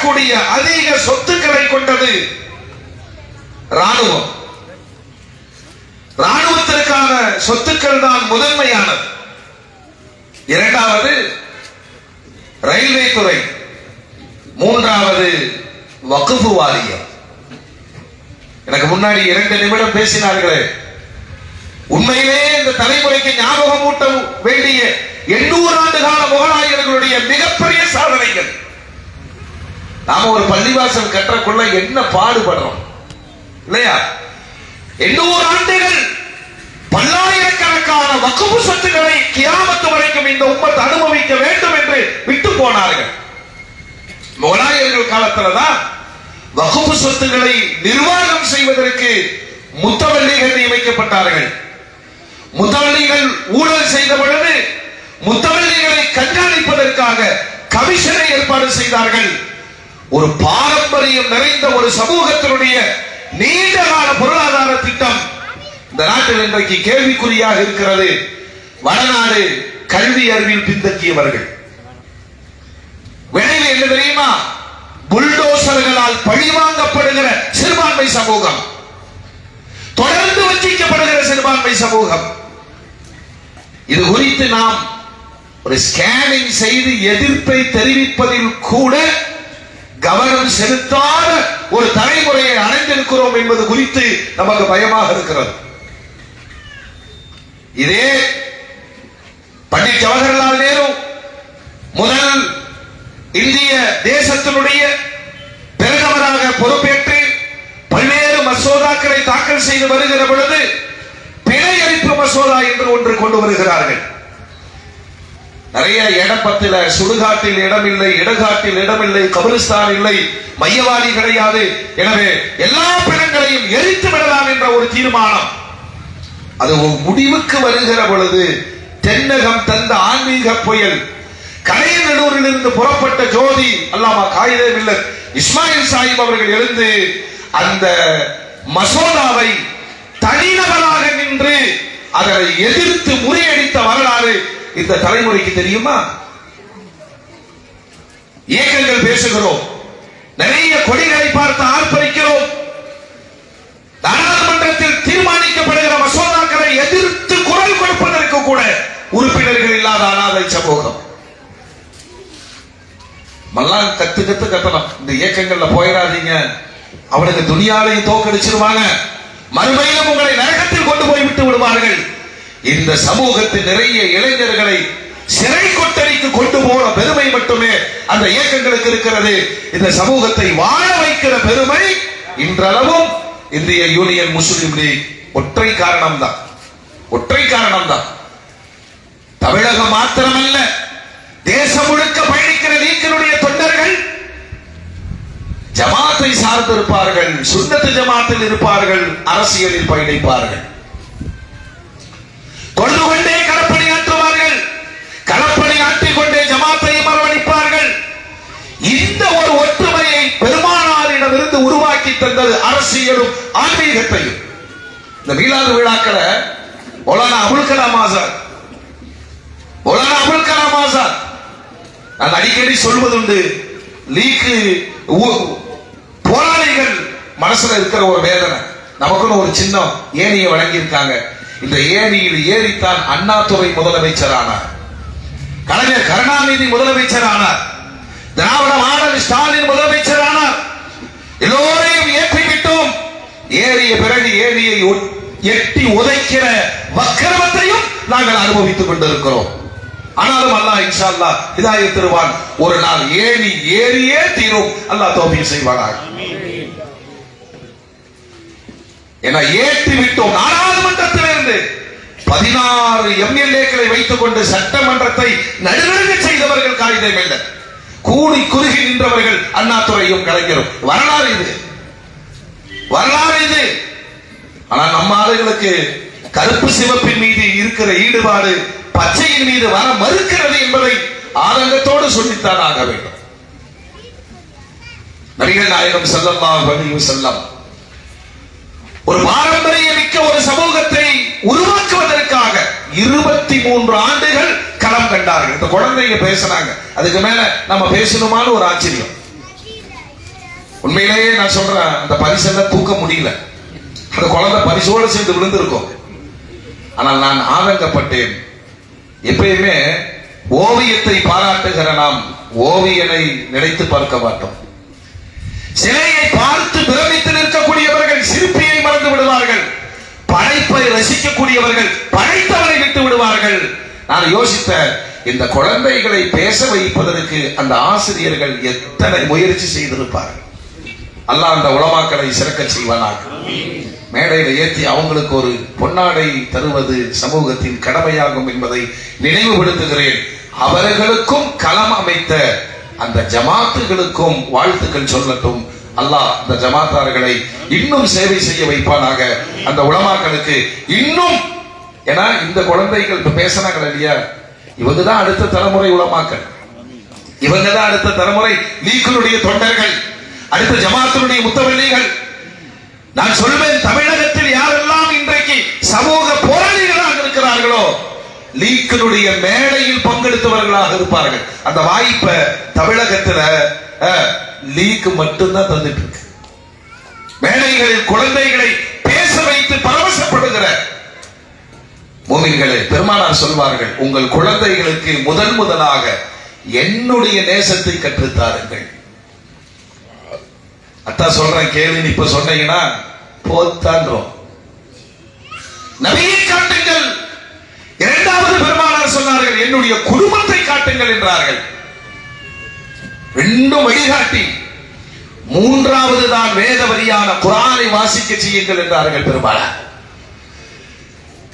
வரக்கூடிய அதிக சொத்துக்களை கொண்டது ராணுவம். ராணுவத்திற்கான சொத்துக்கள் தான் முதன்மையானது. இரண்டாவது ரயில்வே துறை, மூன்றாவது வக்ஃப் வாரியம். எனக்கு முன்னாடி 2 நிமிடம் பேசினார்களே, உண்மையிலே இந்த தலைமுறைக்கு ஞாபகம் ஊட்ட வேண்டிய 800 ஆண்டு கால முகலாயர்களுடைய மிகப்பெரிய சாதனைகள். நாம ஒரு பள்ளிவாசல் கட்டக்குள்ள என்ன பாடுபடுறோம் இல்லையா? 800 ஆண்டுகள் பல்லாயிரக்கணக்கான வக்ஃப் சொத்துக்களை கியாமத்து வரைக்கும் இந்த உம்மத் அனுபவிக்க வேண்டும் என்று விட்டு போனார்கள். முகலாயர்கள் காலத்துலதான் வக்ஃப் சொத்துக்களை நிர்வாகம் செய்வதற்கு முத்தவல்லிகள் நியமிக்கப்பட்டார்கள். முத்தவல்லிகள் ஊழல் செய்த பொழுது முத்தவல்லிகளை கண்காணிப்பதற்காக கமிஷனை ஏற்பாடு செய்தார்கள். ஒரு பாரம்பரியம் நிறைந்த ஒரு சமூகத்தினுடைய நீண்ட கால பொருளாதார திட்டம் இந்த நாட்டில் இன்றைக்கு கேள்விக்குறியாக இருக்கிறது. வடநாடு கல்வி அறிவில் பின்தங்கியவர்கள். விளைவு என்ன தெரியுமா? புல்டோசர்களால் பழிவாங்கப்படுகிற சிறுபான்மை சமூகம், தொடர்ந்து வஞ்சிக்கப்படுகிற சிறுபான்மை சமூகம். இது குறித்து நாம் ஒரு ஸ்கேனிங் செய்து எதிர்ப்பை தெரிவிப்பதில் கூட கவனம் செலுத்தாத ஒரு தலைமுறையை அடைந்திருக்கிறோம் என்பது குறித்து நமக்கு பயமாக இருக்கிறது. இதே பண்டிட் ஜவஹர்லால் நேரு முதல் இந்திய தேசத்தினுடைய பிரதமராக பொறுப்பேற்று பல்வேறு மசோதாக்களை தாக்கல் செய்து வருகிற பொழுது பிணை அளிப்பு மசோதா என்று ஒன்று கொண்டு வருகிறார்கள். நிறைய இடப்பத்தில சுடுகாட்டில் இடமில்லை, இடுகாட்டில் இடமில்லை, கபிரிஸ்தான் இல்லை, மையவாடி கிடையாது, எனவே எல்லா பிணங்களையும் எரித்து விடலாம் என்ற ஒரு தீர்மானம். அது முடிவுக்கு வருகிற பொழுது தென்னகம் தந்த ஆன்மீக புயல், கரையநல்லூரில் இருந்து புறப்பட்ட ஜோதி அல்லாமா காயிதே மில்லத் இஸ்மாயில் சாஹிப் அவர்கள் எழுந்து அந்த மசோதாவை தனிநபராக நின்று அதனை எதிர்த்து முறியடித்த வரலாறு இந்த தலைமுறைக்கு தெரியுமா? இயக்கங்கள் பேசுகிறோம், நிறைய கொடிகளை பார்த்து ஆர்ப்பரிக்கிறோம். நாடாளுமன்றத்தில் தீர்மானிக்கப்படுகிற மசோதாக்களை எதிர்த்து குரல் கொடுப்பதற்கு கூட உறுப்பினர்கள் இல்லாத அனாதை சமூகம். மல்லாம் கத்தணும். இந்த இயக்கங்கள்ல போயிடாதீங்க, அவனுக்கு துணியாலையும் தோக்கடிச்சிருவாங்க, மறுமையிலும் உங்களை நரகத்தில் கொண்டு போய் விட்டு விடுவார்கள். இந்த சமூகத்தின் நிறைய இளைஞர்களை சிறை கொட்டடிக்கு கொண்டு போன பெருமை மட்டுமே அந்த இயக்கங்களுக்கு இருக்கிறது. இந்த சமூகத்தை வாழ வைக்கிற பெருமை இன்றளவும் இந்திய யூனியன் முஸ்லிம் லீக் ஒற்றை காரணம் தான். தமிழகம் மாத்திரமல்ல, தேசம் முழுக்க பயணிக்கிற லீக்கினுடைய தொண்டர்கள் ஜமாத்தை சார்ந்து இருப்பார்கள், சுன்னத்து ஜமாத்தில் இருப்பார்கள், அரசியலில் பயணிப்பார்கள், கொண்டு கொண்டே களப்பணியாற்றுவார்கள், களப்பணியாற்றிக் கொண்டே ஜமாத்தையும் அரவணைப்பார்கள். இந்த ஒரு ஒற்றுமையை பெருமானாரிடமிருந்து உருவாக்கி தந்தது அரசியலும் ஆன்மீகத்தையும். இந்த மீலாது விழாக்களை மௌலானா அபுல் கலாம் ஆசாத் நான் அடிக்கடி சொல்வதுண்டு. லீக்கு போராளிகள் மனசுல இருக்கிற ஒரு வேதனை, நமக்குன்னு ஒரு சின்னம் ஏணியை வழங்கி இருக்காங்க. இந்த ஏணியில் ஏறித்தான் அண்ணாதுரை முதலமைச்சர் ஆனார், கலைஞர் கருணாநிதி முதலமைச்சர் ஆனார், திராவிட மாடல் ஸ்டாலின் முதலமைச்சர் ஆனார். எல்லோரையும் ஏற்றிவிட்டோம். ஏறிய பிறகு ஏணியை எட்டி உதைக்கிற வக்கிரமத்தையும் நாங்கள் அனுபவித்துக் கொண்டிருக்கிறோம். ஆனாலும் அல்லாஹ் இன்ஷா அல்லாஹ் ஹிதாயத் தருவான். ஒரு நாள் ஏணி ஏறியே தீரும். அல்லாஹ் தௌஃபீக் செய்வானாக. என ஏற்றி விட்டோம். நாடாளுமன்றத்திலிருந்து 16 எம்எல்ஏக்களை வைத்துக் கொண்டு சட்டமன்றத்தை நடுநடுங்க செய்தவர்கள் காயிதே மில்லத், கூடி குறுகி நின்றவர்கள் அண்ணாதுரையும் கலைஞரும். வரலாறு இது. ஆனால் நம்ம ஆளுகளுக்கு கருப்பு சிவப்பின் மீது இருக்கிற ஈடுபாடு பச்சையின் மீது வர மறுக்கிறது என்பதை ஆதங்கத்தோடு சொல்லித்தான் ஆக வேண்டும். நபிகள் நாயகம் ஸல்லல்லாஹு அலைஹி வஸல்லம் ஒரு பாரம்பரிய மிக்க ஒரு சமூகத்தை உருவாக்குவதற்காக 23 ஆண்டுகள் களம் கண்டார்கள். இந்த குழந்தைங்க பேசுறாங்க, அதுக்கு மேல நம்ம பேசணுமான்னு ஒரு ஆச்சரியம். உண்மையிலேயே நான் சொல்றேன், அந்த பரிசெல்லாம் தூக்க முடியல. அந்த குழந்தை பரிசோடு சேர்ந்து விழுந்திருக்கும். ஆனால் நான் ஆதங்கப்பட்டேன். எப்பயுமே ஓவியத்தை பாராட்டுகிற நாம் ஓவியனை நினைத்து பார்க்க மாட்டோம். சிலையை பார்த்து பிரமித்து நிற்கக்கூடியவர்கள் சிற்பியை மறந்து விடுவார்கள். படைப்பை ரசிக்கக்கூடியவர்கள் படைத்தவரை விட்டு விடுவார்கள். நான் யோசித்த, இந்த குழந்தைகளை பேச வைப்பதற்கு அந்த ஆசிரியர்கள் எத்தனை முயற்சி செய்திருப்பார்கள். அல்லாஹ் அந்த உலமாக்களை சிறக்க செய்வானாக. மேடையில் ஏற்றி அவங்களுக்கு ஒரு பொன்னாடை தருவது சமூகத்தின் கடமையாகும் என்பதை நினைவுபடுத்துகிறேன். அவர்களுக்கும் களம் அமைத்த அந்த ஜமாத்துகளுக்கும் வாழ்த்துக்கள் சொல்லட்டும். அல்லாஹ் அந்த ஜமாத்தார்களை இன்னும் சேவை செய்ய வைப்பானாக. அந்த உலமாக்களுக்கு இன்னும், ஏன்னா இந்த குழந்தைகள் இப்ப பேசினாங்க இல்லையா, இவங்க தான் அடுத்த தலைமுறை உலமாக்கள், இவங்க தான் அடுத்த தலைமுறை லீக்கினுடைய தொண்டர்கள், அடுத்த ஜமாத்தினுடைய முத்தவள்ளிகள். நான் சொல்வேன், தமிழகத்தில் யாரெல்லாம் இன்றைக்கு சமூக போராளிகளாக இருக்கிறார்களோ லீக்கினுடைய மேடையில் பங்கெடுத்தவர்களாக இருப்பார்கள். அந்த வாய்ப்பை தமிழகத்தில் லீக் மட்டும்தான் தந்துட்டு இருக்கு. மேடைகளில் குழந்தைகளை பேச வைத்து பரவசப்படுகிற மூமின்களே, பெருமானார் சொல்வார்கள், உங்கள் குழந்தைகளுக்கு முதலாக என்னுடைய நேசத்தை கற்றுத்தாருங்கள். அத்தா சொல்றேன் கேள்வி, இப்ப சொன்னீங்கன்னா போத்தான்றோம். நபியை காட்டுங்கள். இரண்டாவது பெருமானார் சொன்னார்கள், என்னுடைய குடும்பத்தை காட்டுங்கள் என்றார்கள். ரெண்டும் வழிகாட்டி. மூன்றாவது தான் வேத வரியான குர்ஆனை வாசிக்க செய்யுங்கள் என்றார்கள் பெருமானார்.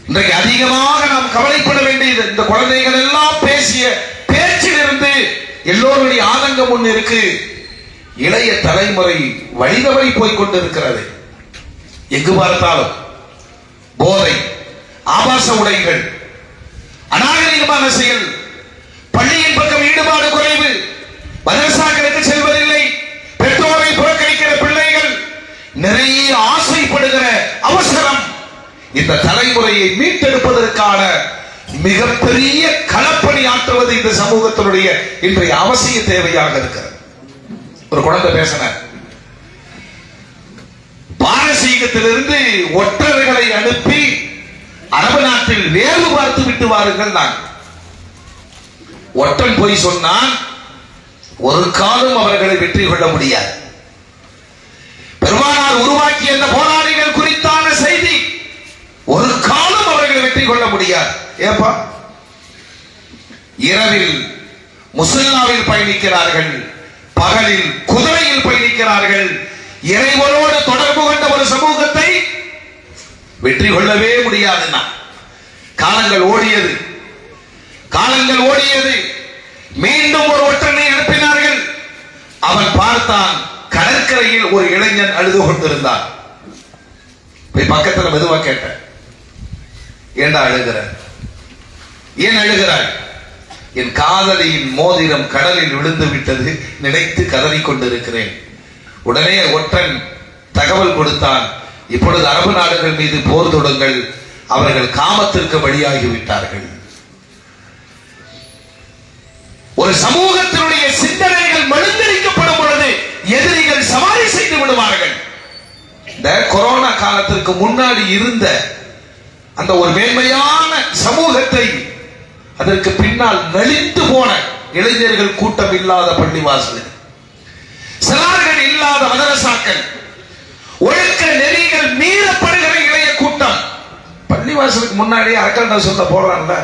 இன்றைக்கு அதிகமாக நாம் கவலைப்பட வேண்டியது, இந்த குழந்தைகள் எல்லாம் பேசிய பேச்சிலிருந்து எல்லோருடைய ஆதங்கம் ஒன்று இருக்கு. இளைய தலைமுறை வழிதவறி போய்கொண்டிருக்கிறது. எங்கு பார்த்தாலும் போதை, ஆபாச உடைகள், அநாகரிகமான செயல், பள்ளியின் பக்கம் ஈடுபாடு குறைவு, மதரசாக்களுக்கு செல்வதில்லை, பெற்றோரை புறக்கணிக்கிற பிள்ளைகள், நிறைய ஆசைப்படுகிற அவசரம். இந்த தலைமுறையை மீட்டெடுப்பதற்கான மிகப்பெரிய களப்பணி ஆற்றுவது இந்த சமூகத்தினுடைய இன்றைய அவசிய தேவையாக இருக்கிறது. ஒரு குழந்தை பேசின, பாரசீகத்திலிருந்து ஒற்றர்களை அனுப்பி அரபு நாட்டில் வேறு பார்த்து விட்டு வாருங்கள். நான் ஒற்றன் போய் சொன்னான், ஒரு காலம் அவர்களை வெற்றி கொள்ள முடியாது. பெருமானார் உருவாக்கிய அந்த போராளிகள் குறித்தான செய்தி, ஒரு காலம் அவர்களை வெற்றி கொள்ள முடியாது. ஏப்பா, இரவில் முசல்லாவில் பயணிக்கிறார்கள், பகலில் குதிரையில் பயணிக்கிறார்கள். இறைவனோடு தொடர்பு கொண்ட ஒரு சமூகத்தை வெற்றி கொள்ளவே முடியாதுன்னா. காலங்கள் ஓடியது, காலங்கள் ஓடியது. மீண்டும் ஒரு ஒற்றனை அனுப்பினார்கள். அவன் பார்த்தான், கடற்கரையில் ஒரு இளைஞன் அழுது கொண்டிருந்தான். போய் பக்கத்துல மெதுவா கேட்டேன், ஏண்டா அழுகிற, ஏன் அழுகிறாய்? என் காதலியின் மோதிரம் கடலில் விழுந்து விட்டது, நினைத்து கதறி கொண்டிருக்கிறேன். உடனே ஒற்றன் தகவல் கொடுத்தான், இப்பொழுது அரபு நாடுகள் மீது போர் தொடுங்கள், அவர்கள் காமத்திற்கு பலியாகிவிட்டார்கள். ஒரு சமூகத்தினுடைய சிந்தனைகள் மழுங்கடிக்கப்படும் பொழுது எதிரிகள் சவாரி செய்து விடுவார்கள். இந்த கொரோனா காலத்திற்கு முன்னாடி இருந்த அந்த ஒரு மேன்மையான சமூகத்தை அதற்கு பின்னால் நலிந்து போன இளைஞர்கள் கூட்டம் இல்லாத பள்ளிவாசல், சிலார்கள் இல்லாத மதரசாக்கள், ஒழுக்க நெறிகள் மீறப்படுகிற இளைய கூட்டம். பள்ளிவாசலுக்கு முன்னாடி அரக்கண்ட சொல்ல போடுறான்ல,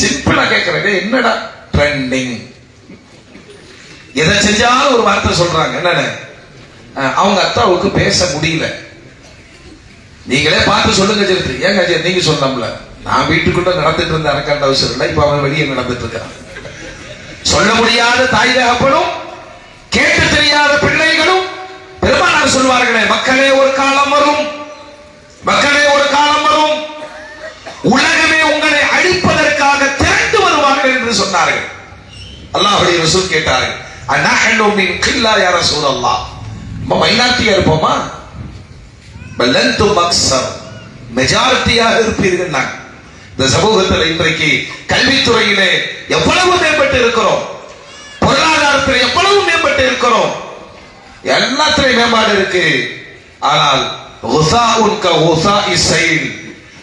சிம்பிளா கேட்கிறேன், என்னடா ட்ரெண்டிங், எதை செஞ்சாலும் ஒரு வார்த்தை சொல்றாங்க. என்னன்னு, அவங்க அத்தாவுக்கு பேச முடியல, நீங்களே பார்த்து சொல்லுங்க. ஏங்க நீங்க சொன்னோம்ல, நான் வீட்டுக்குள்ள நடந்துட்டு இருந்த அரக்காண்ட அவசரம் இல்லை, இப்ப அவன் வெளியே நடந்துட்டு இருக்கான். சொல்ல முடியாத தாய் தகப்பனும் கேட்டு தெரியாத பிள்ளைகளும். பெருமானார் சொல்வார்களே, மக்களே ஒரு காலம் வரும், மக்களே ஒரு காலம் வரும், உலகமே உங்களை அழிப்பதற்காக திரண்டு வருவார்கள் என்று சொன்னார்கள். அல்லாஹ்வுடைய ரசூல் கேட்டார்கள், அனஹனு மின் கில்லா யா ரசூலல்லாஹ், மைனாரிட்டியா இருப்போமா? பல்லந்து மக்ஸர், மெஜாரிட்டியாக இருப்பீர்கள். நாங்கள் இந்த சமூகத்தில் இன்றைக்கு கல்வித்துறையிலே எவ்வளவு மேம்பட்டு இருக்கிறோம், பொருளாதாரத்தில் எவ்வளவு மேம்பட்டு இருக்கிறோம். எல்லாத்திலையும் மேம்பாடு இருக்கு. ஆனால்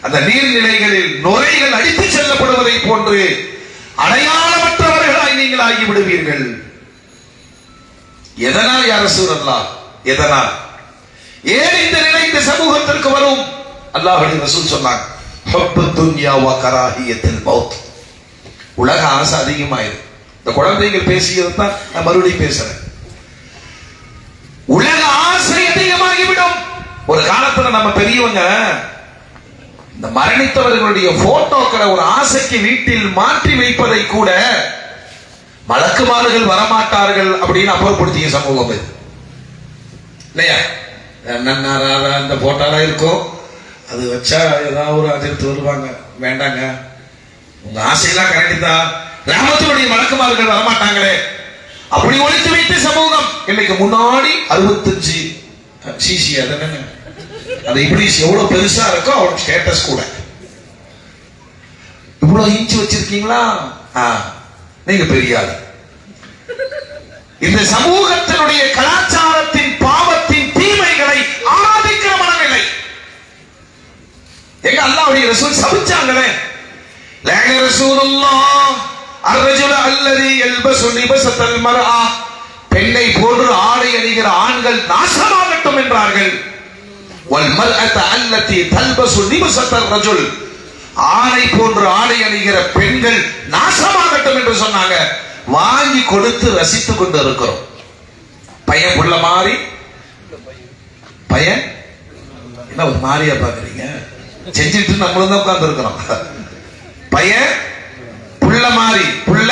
அந்த நீர்நிலைகளில் நுரைகள் அடித்து செல்லப்படுவதை போன்று அடையாளமற்றவர்களாய் நீங்கள் ஆகிவிடுவீர்கள். எதனால் யா ரசூலல்லாஹ்? எதனால், ஏன் இந்த நிலை இந்த சமூகத்திற்கு வரும்? அல்லாஹ்வுடைய ரசூல் சொன்னாங்க, ஹுப்பு துன்யா வ கராஹியத்துல் மௌத். உலக ஆசை அதிகமாயிருக்கு. இந்த குழந்தைகள் பேசியது தான் நான் மறுபடியும் பேசுறேன். உலக ஆசை அதிகமாகிவிடும். ஒரு காலத்துல நம்ம பெரியவங்க இந்த மரணித்தவர்களுடைய போட்டோக்களை ஒரு ஆசைக்கு வீட்டில் மாற்றி வைப்பதை கூட மலக்குமார்கள் வரமாட்டார்கள் அப்படின்னு அப்புறப்படுத்திய சமூகம் இது இல்லையா? அந்த போட்டோலாம் இருக்கும், அது வச்சா ஏதாவது ஒரு அதிர்த்து வருவாங்க. வேண்டாங்க, உங்க ஆசையெல்லாம் கரெக்ட் தான், கிராமத்தினுடைய மலக்குமார்கள் வரமாட்டாங்களே அப்படி ஒழித்து வைத்த சமூகம். இன்னைக்கு முன்னாடி 65 சிசி, அது இப்படி எவ்வளவு பெருசா இருக்கோ அவரோட ஸ்டேட்டஸ் கூட. இவ்வளவு இன்ச்சு வச்சிருக்கீங்களா, நீங்க பெரிய ஆளு. இந்த சமூகத்தினுடைய கலாச்சாரத்தின் பாவத்தின் தீமைகளை ஆராதிக்கிற மனநிலை. எங்க அல்லாஹ்வுடைய ரசூல் சபிச்சாங்களே, லான ரசூலுல்லாஹ் அர்ரஜுல அல்லதி யல்பசு லிபஸல் மர்ஆ, பெண்ணை போன்று ஆடை அணிகிற ஆண்கள் நாசமாகட்டும் என்றார்கள். வல் மர்அத அல்லதி தல்பசு லிபஸல் ரஜுல், ஆணை போன்று ஆடை அணிகிற பெண்கள் நாசமாகட்டும் என்று சொன்னாங்க. வாங்கி கொடுத்து ரசித்துக் கொண்டு இருக்கிறோம். பையன் புள்ள மாறி, பையன் என்ன ஒரு மாறியா பாக்குறீங்க, செஞ்சுட்டு நம்மளும் தான் உட்கார்ந்து இருக்கிறோம். பையன் புள்ள மாறி, புள்ள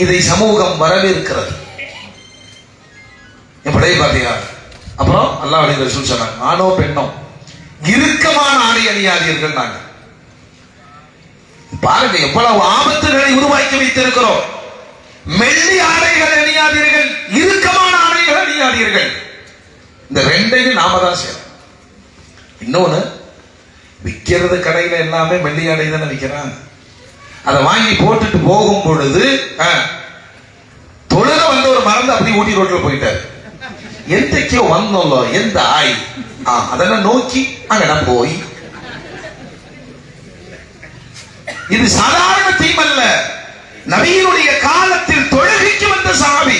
இதை சமூகம் வரவேற்கிறது. எப்படி பாத்தீங்க? அப்புறம் அல்லாஹ்வுடைய ரசூல் சொன்னாங்க, ஆணோ பெண்ணோ இறுக்கமான ஆடை அணியாதீர்கள். நாங்க பாருங்க எவ்வளவு ஆபத்துகளை உருவாக்கி வைத்திருக்கிறோம். மெல்லி ஆடைகள் அணியாதீர்கள், இறுக்கமான ஆடைகள் அணியாதீர்கள். இந்த ரெண்டையும் நாம தான் செய்யணும். இன்னொன்னு, விற்கிறது கடையில எல்லாமே மெல்லி ஆடை தானே விற்கிறான். அதை வாங்கி போட்டுட்டு போகும் பொழுது தொழுக வந்து ஒரு மறந்து அப்படி ஊட்டி ரோட்ல போயிட்டாரு. எந்தக்கோ வந்தோம், எந்த ஆய் அதெல்லாம் நோக்கி அங்கடா போய், இது சாதாரண தீமல்ல. நபியினுடைய காலத்தில் தொழுகைக்கு வந்த சஹாபி,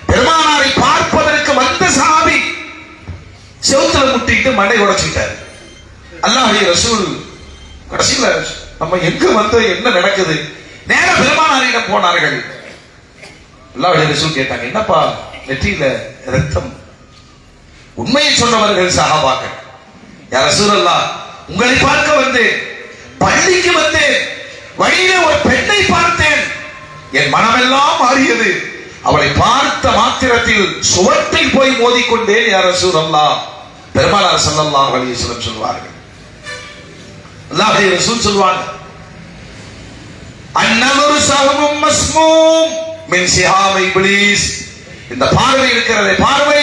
பெருமானாரை பார்ப்பதற்கு வந்த சஹாபி செவுத்துல முட்டிட்டு மண்டை உடைச்சிட்டாரு. அல்லாஹ்வுடைய ரசூல் கடைசியில நம்ம எங்க வந்து என்ன நடக்குது, நேர பெருமானாரிடம் போனார்கள். அல்லாஹ்வுடைய ரசூல் கேட்டாங்க, என்னப்பா நெற்றியில ரத்தம்? உண்மையை சொன்னவர்கள் சஹாபாக்கள். யா ரசூலல்லாஹ், உங்களை பார்க்க வந்து பள்ளிக்கு வந்து வழியிலே ஒரு பெண்ணை பார்த்தேன், என் மனமெல்லாம் மாறியது. அவளை பார்த்த மாத்திரத்தில் சுவற்றில் போய் மோதிக்கொண்டேன். யா ரசூலல்லாஹ், பெருமானார் ஸல்லல்லாஹு அலைஹி வஸல்லம் சொல்வார்கள். அல்லாஹ்வுடைய ரசூல் சொல்வாங்க, அன்னதுரு சஹமும் மஸ்மூம் மின் சிஹாம் இப்லீஸ். இந்த பார்வை இருக்கிறதே, பார்வை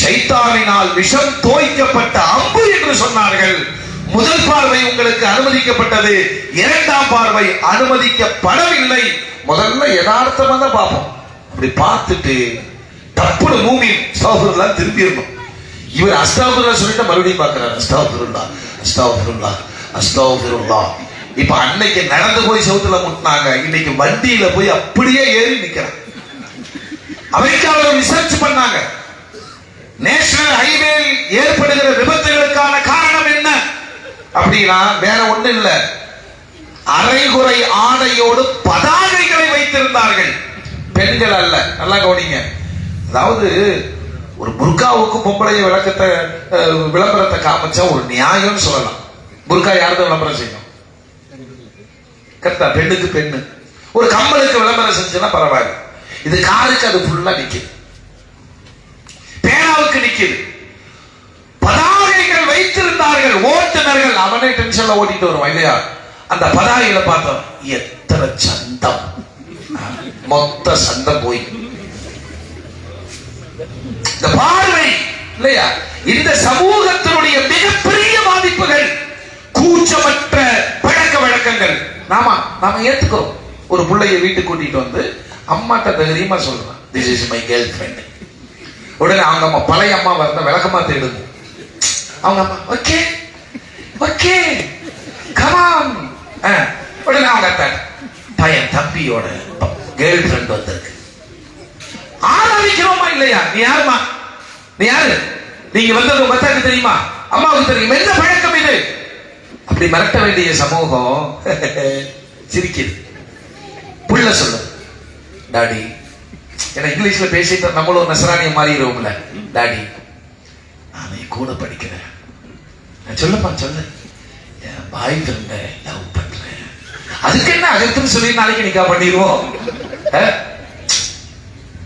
ஷைத்தானினால் விஷம் தோய்க்கப்பட்ட அம்பு என்று சொன்னார்கள். முதல் பார்வை உங்களுக்கு அனுமதிக்கப்பட்டது, இரண்டாம் பார்வை அனுமதிக்கப்படவில்லை. முதல்ல யதார்த்தமா தான் பார்ப்போம். அப்படி பார்த்துட்டு தப்புடு மூமின் அஸ்தக்ஃபிருல்லாஹ் திரும்பிடணும். இவர் அஸ்தக்ஃபிருல்லாஹ் சொல்லிட்டு மறுபடியும் பார்க்கிறார், அஸ்தக்ஃபிருல்லாஹ் அஸ்தக்ஃபிருல்லாஹ் அஸ்தக்ஃபிருல்லாஹ். இப்ப அன்னைக்கு நடந்து போய் செவுத்துல முட்டினாங்க, இன்னைக்கு வண்டியில போய் அப்படியே ஏறி நிக்கிறாங்க. அமெரிக்காவில் ரிசர்ச் பண்ணாங்க, நேஷனல் ஹைவேயில் ஏற்படுகிற விபத்துகளுக்கான காரணம் என்ன அப்படின்னா வேற ஒண்ணு இல்ல, அரைகுறை ஆடையோடு பதாகைகளை வைத்திருந்தார்கள். பெண்கள் அல்ல, நல்லா கவனிங்க. அதாவது ஒரு புர்காவுக்கு பொம்பளைய விளக்கத்தை விளம்பரத்தை காமிச்சா ஒரு நியாயம் சொல்லலாம். புர்கா யாருக்கு விளம்பரம் செய்யணும்? கரெக்டா, பெண்ணுக்கு பெண்ணு. ஒரு கம்மலுக்கு விளம்பரம் செஞ்சா பரவாயில்ல. இது காருக்கு அது ஃபுல்லா நிக்குது, பேனாவுக்கு நிக்குது. பதாகைகள் வைத்திருந்தார்கள். ஓட்டுநர்கள் அவனே டென்ஷன்ல ஓட்டிட்டு வருவான் இல்லையா? அந்த பதாகையில பார்த்தோம், எத்தனை சந்தம், மொத்த சந்தம் போய். இந்த பார்வை இல்லையா, இந்த சமூகத்தினுடைய மிகப்பெரிய பாதிப்புகள். கூச்சமற்ற பழக்க வழக்கங்கள் நாம ஏத்துக்கிறோம். ஒரு பிள்ளைய வீட்டுக்கு கூட்டிட்டு வந்து அம்மாட்ட தைரியமா சொல்றான், this is my girl friend. உடனே அவங்க அம்மா, பழைய அம்மா வரத விளக்கமா தேடுது. அவங்க அம்மா ஓகே ஓகே கமான். உடனே அவங்க அத்தை, பையன் தம்பியோட கேர்ள் ஃப்ரெண்ட் வந்திருக்கு, ஆராதிக்கிறோமா இல்லையா? நீ யாருமா? நீ யாரு? நீங்க வந்தது உங்க அத்தாக்கு தெரியுமா? அம்மாவுக்கு தெரியும். என்ன பழக்கம் இது? அப்படி மிரட்ட வேண்டிய சமூகம் சிரிக்குது. புள்ள சொல்லு, டாடி. ஏன்னா இங்கிலீஷ்ல பேசிட்டு நம்மளும் நசராணிய மாறிடுவோம்ல. டாடி, நானே கூட படிக்கிறேன். சொல்லப்பா சொல்லு, என் பாய் ஃப்ரெண்ட லவ் பண்றேன். அதுக்கு என்ன அகத்துன்னு சொல்லி நாளைக்கு நிக்கா பண்ணிடுவோம்.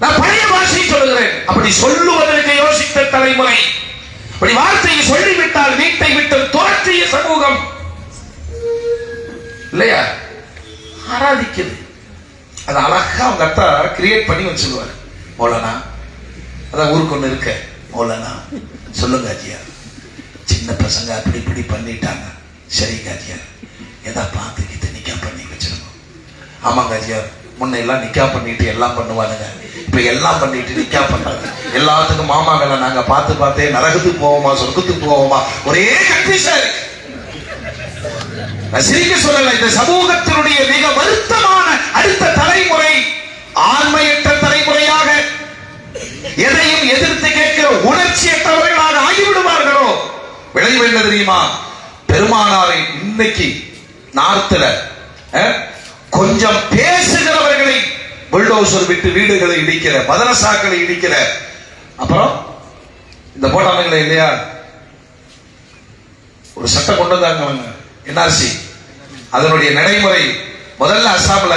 நான் பழைய பாஷையை சொல்லுகிறேன். அப்படி சொல்லுவதற்கு யோசித்த தலைமுறை, அப்படி வார்த்தையை சொல்லிவிட்டால் வீட்டை விட்டு துரத்திய சமூகம் இல்லையா ஆராதிக்குது. அது அழகா அவங்க அத்தா கிரியேட் பண்ணி வச்சுருவாரு. மௌலானா, அதான் ஊருக்கு ஒண்ணு இருக்க, மௌலானா சொல்லுங்க அஜியா, சின்ன பசங்க அப்படி இப்படி பண்ணிட்டாங்க. சரிங்க அஜியா, எதா பார்த்துக்கிட்டு நிக்கா பண்ணி வச்சிருக்கோம். ஆமாங்க அஜியா, முன்ன எல்லாம் நிக்கா பண்ணிட்டு எல்லாம் பண்ணுவானுங்க, இப்ப எல்லாம் பண்ணிட்டு நிக்கா பண்றாங்க. எல்லாத்துக்கும் மாமாங்களை நாங்க பார்த்து பார்த்தே நரகத்துக்கு போவோமா சொர்க்கத்துக்கு போவோமா ஒரே கன்ஃபியூஷன் இருக்கு. நான் சிரிக்க சொல்லல, இந்த சமூகத்தினுடைய மிக வருத்தமான அடுத்த தலைமுறை ஆண்மையற்ற தலைமுறையாக, எதையும் எதிர்த்து கேட்கிற உணர்ச்சியற்றவர்களாக ஆகிவிடுவார்களோ. விளைவு என்ன தெரியுமா? பெருமானாரை இன்னைக்கு நார்த்துல கொஞ்சம் பேசுகிறவர்களை புல்டோசர் விட்டு வீடுகளை இடிக்கிற, மதரசாக்களை இடிக்கிற, அப்புறம் இந்த போட்டாங்களே இல்லையா, ஒரு சட்டம் கொண்டு வந்தாங்க என்ஆர்சி. அதனுடைய நடைமுறை முதல்ல அசாம்ல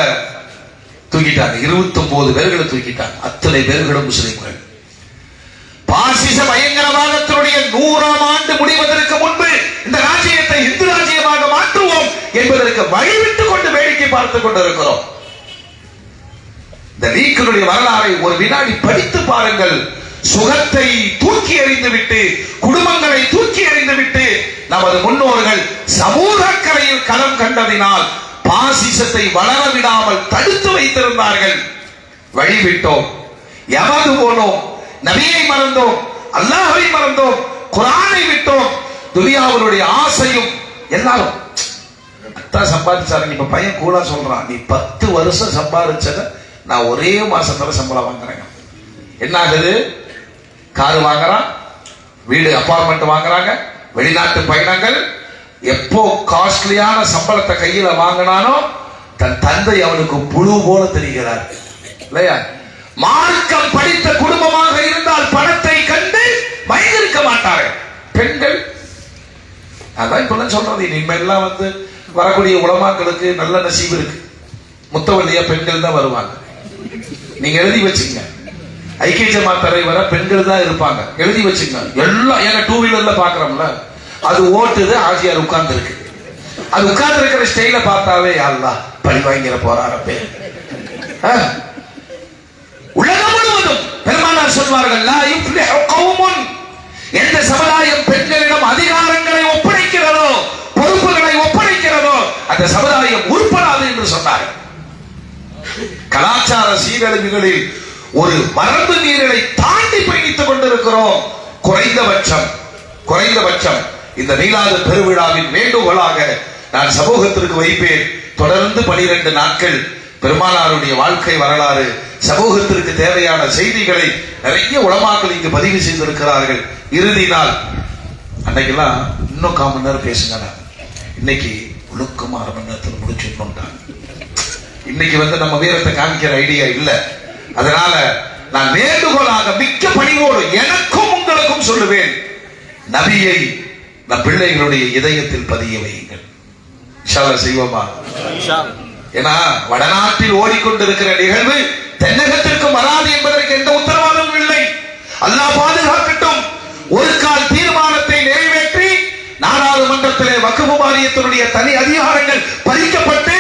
தூக்கிட்டாங்க. 29 பேர்களை தூக்கிட்டாங்க. அத்தனை பேர்களும் முஸ்லிம்கள். பாசிச பயங்கரவாதத்தினுடைய 100ஆம் ஆண்டு முடிவதற்கு முன்பு இந்த ராஜ்யத்தை இந்து ராஜ்யமாக மாற்றுவோம் என்பதற்கு வழிவிட்டுக் கொண்டு வேடிக்கை பார்த்துக் கொண்டிருக்கிறோம். இந்த லீக்கினுடைய வரலாறை ஒரு வினாடி படித்து பாருங்கள். சுகத்தை தூக்கி எறிந்து விட்டு, குடும்பங்களை தூக்கி எறிந்து விட்டு, நமது முன்னோர்கள் சமூக அக்கறையில் களம் கண்டதினால் பாசிசத்தை வளர விடாமல் தடுத்து வைத்திருந்தார்கள். வழிவிட்டோம், எமது போனோம், நபியை மறந்தோம், அல்லாஹ்வை மறந்தோம், குர்ஆனை விட்டோம். துனியாவுடைய ஆசையும் எல்லாரும் அத்தான் சம்பாதிச்சாருங்க. இப்ப பையன் கூட சொல்றான், நீ 10 வருஷம் சம்பாதிச்சத நான் ஒரே மாசத்துல சம்பளம் வாங்குறேன். என்ன ஆகுது? காரு வாங்குறான், வீடு அபார்ட்மெண்ட் வாங்குறாங்க, வெளிநாட்டு பயணங்கள். எப்போ காஸ்ட்லியான சம்பளத்தை கையில வாங்கினானோ தன் தந்தை அவனுக்கு புழு போல தெரிகிறார் இல்லையா? மார்க்கம் படித்த குடும்பமாக இருந்தால் பணத்தை கண்டு பயந்திருக்க மாட்டார்கள் பெண்கள். அதான் இப்ப சொல்றது, இனிமேல்லாம் வரக்கூடிய உலமாக்களுக்கு நல்ல நசீபு இருக்கு. முத்தவல்லியா பெண்கள் தான் வருவாங்க. நீங்க எழுதி வச்சுங்க, ஐக்கிய ஜமாத் தலைவரை பெண்கள் தான் இருப்பாங்க. எழுதி வச்சுங்க. எல்லாம் ஏன்னா 2 வீலர்ல பாக்குறோம்ல, அது ஓட்டுது, ஆஜியார் உட்கார்ந்து இருக்கு. அது உட்கார்ந்து இருக்கிற ஸ்டைல பார்த்தாவே அல்லா பழி வாங்கிற போறாரப்பே. உலகம் முழுவதும் பெருமானார் சொல்வார்கள், லா யுஃப்லிஹு கௌமுன், எந்த சமுதாயம் பெண்களிடம் அதிகாரங்களை ஒப்படைக்கிறதோ, பொறுப்புகளை ஒப்படைக்கிறதோ, அந்த சமுதாயம் உருப்படாது என்று சொன்னார்கள். கலாச்சார சீரழிவுகளில் ஒரு மரபு நீரலை தாண்டி பயணித்துக் கொண்டிருக்கிறோம். குறைந்தபட்சம் இந்த மீலாது பெருவிழாவின் வேண்டுகோளாக நான் சமூகத்திற்கு வைப்பேன். தொடர்ந்து 12 நாட்கள் பெருமானாருடைய வாழ்க்கை வரலாறு, சமூகத்திற்கு தேவையான செய்திகளை நிறைய உலமாக்கள் இங்கு பதிவு செய்திருக்கிறார்கள். இறுதி நாள் அன்னைக்கெல்லாம் இன்னும் 1/4 மணி நேரம் பேசுங்க, இன்னைக்கு ஒழுக்கம் 1/2 மணி நேரத்தில் முடிச்சுட்டாங்க. இன்னைக்கு நம்ம வீரத்தை காமிக்கிற ஐடியா இல்ல. அதனால நான் வேண்டுகோளாக மிக்க பணிவோடு எனக்கும் உங்களுக்கும் சொல்லுவேன், நபியை நம் பிள்ளைகளுடைய இதயத்தில் பதிய வையுங்கள். இன்ஷா அல்லாஹ் செய்வோமா? ஏன்னா வடநாட்டில் ஓடிக்கொண்டிருக்கிற நிகழ்வு தென்னகத்திற்கு வராது என்பதற்கு எந்த உத்தரவாதமும் இல்லை. அல்லாஹ் பாதுகாக்கட்டும். ஒரு கால் தீர்மானத்தை நிறைவேற்றி நாடாளுமன்றத்திலே வக்ஃப் வாரியத்தினுடைய தனி அதிகாரங்கள் பறிக்கப்பட்டு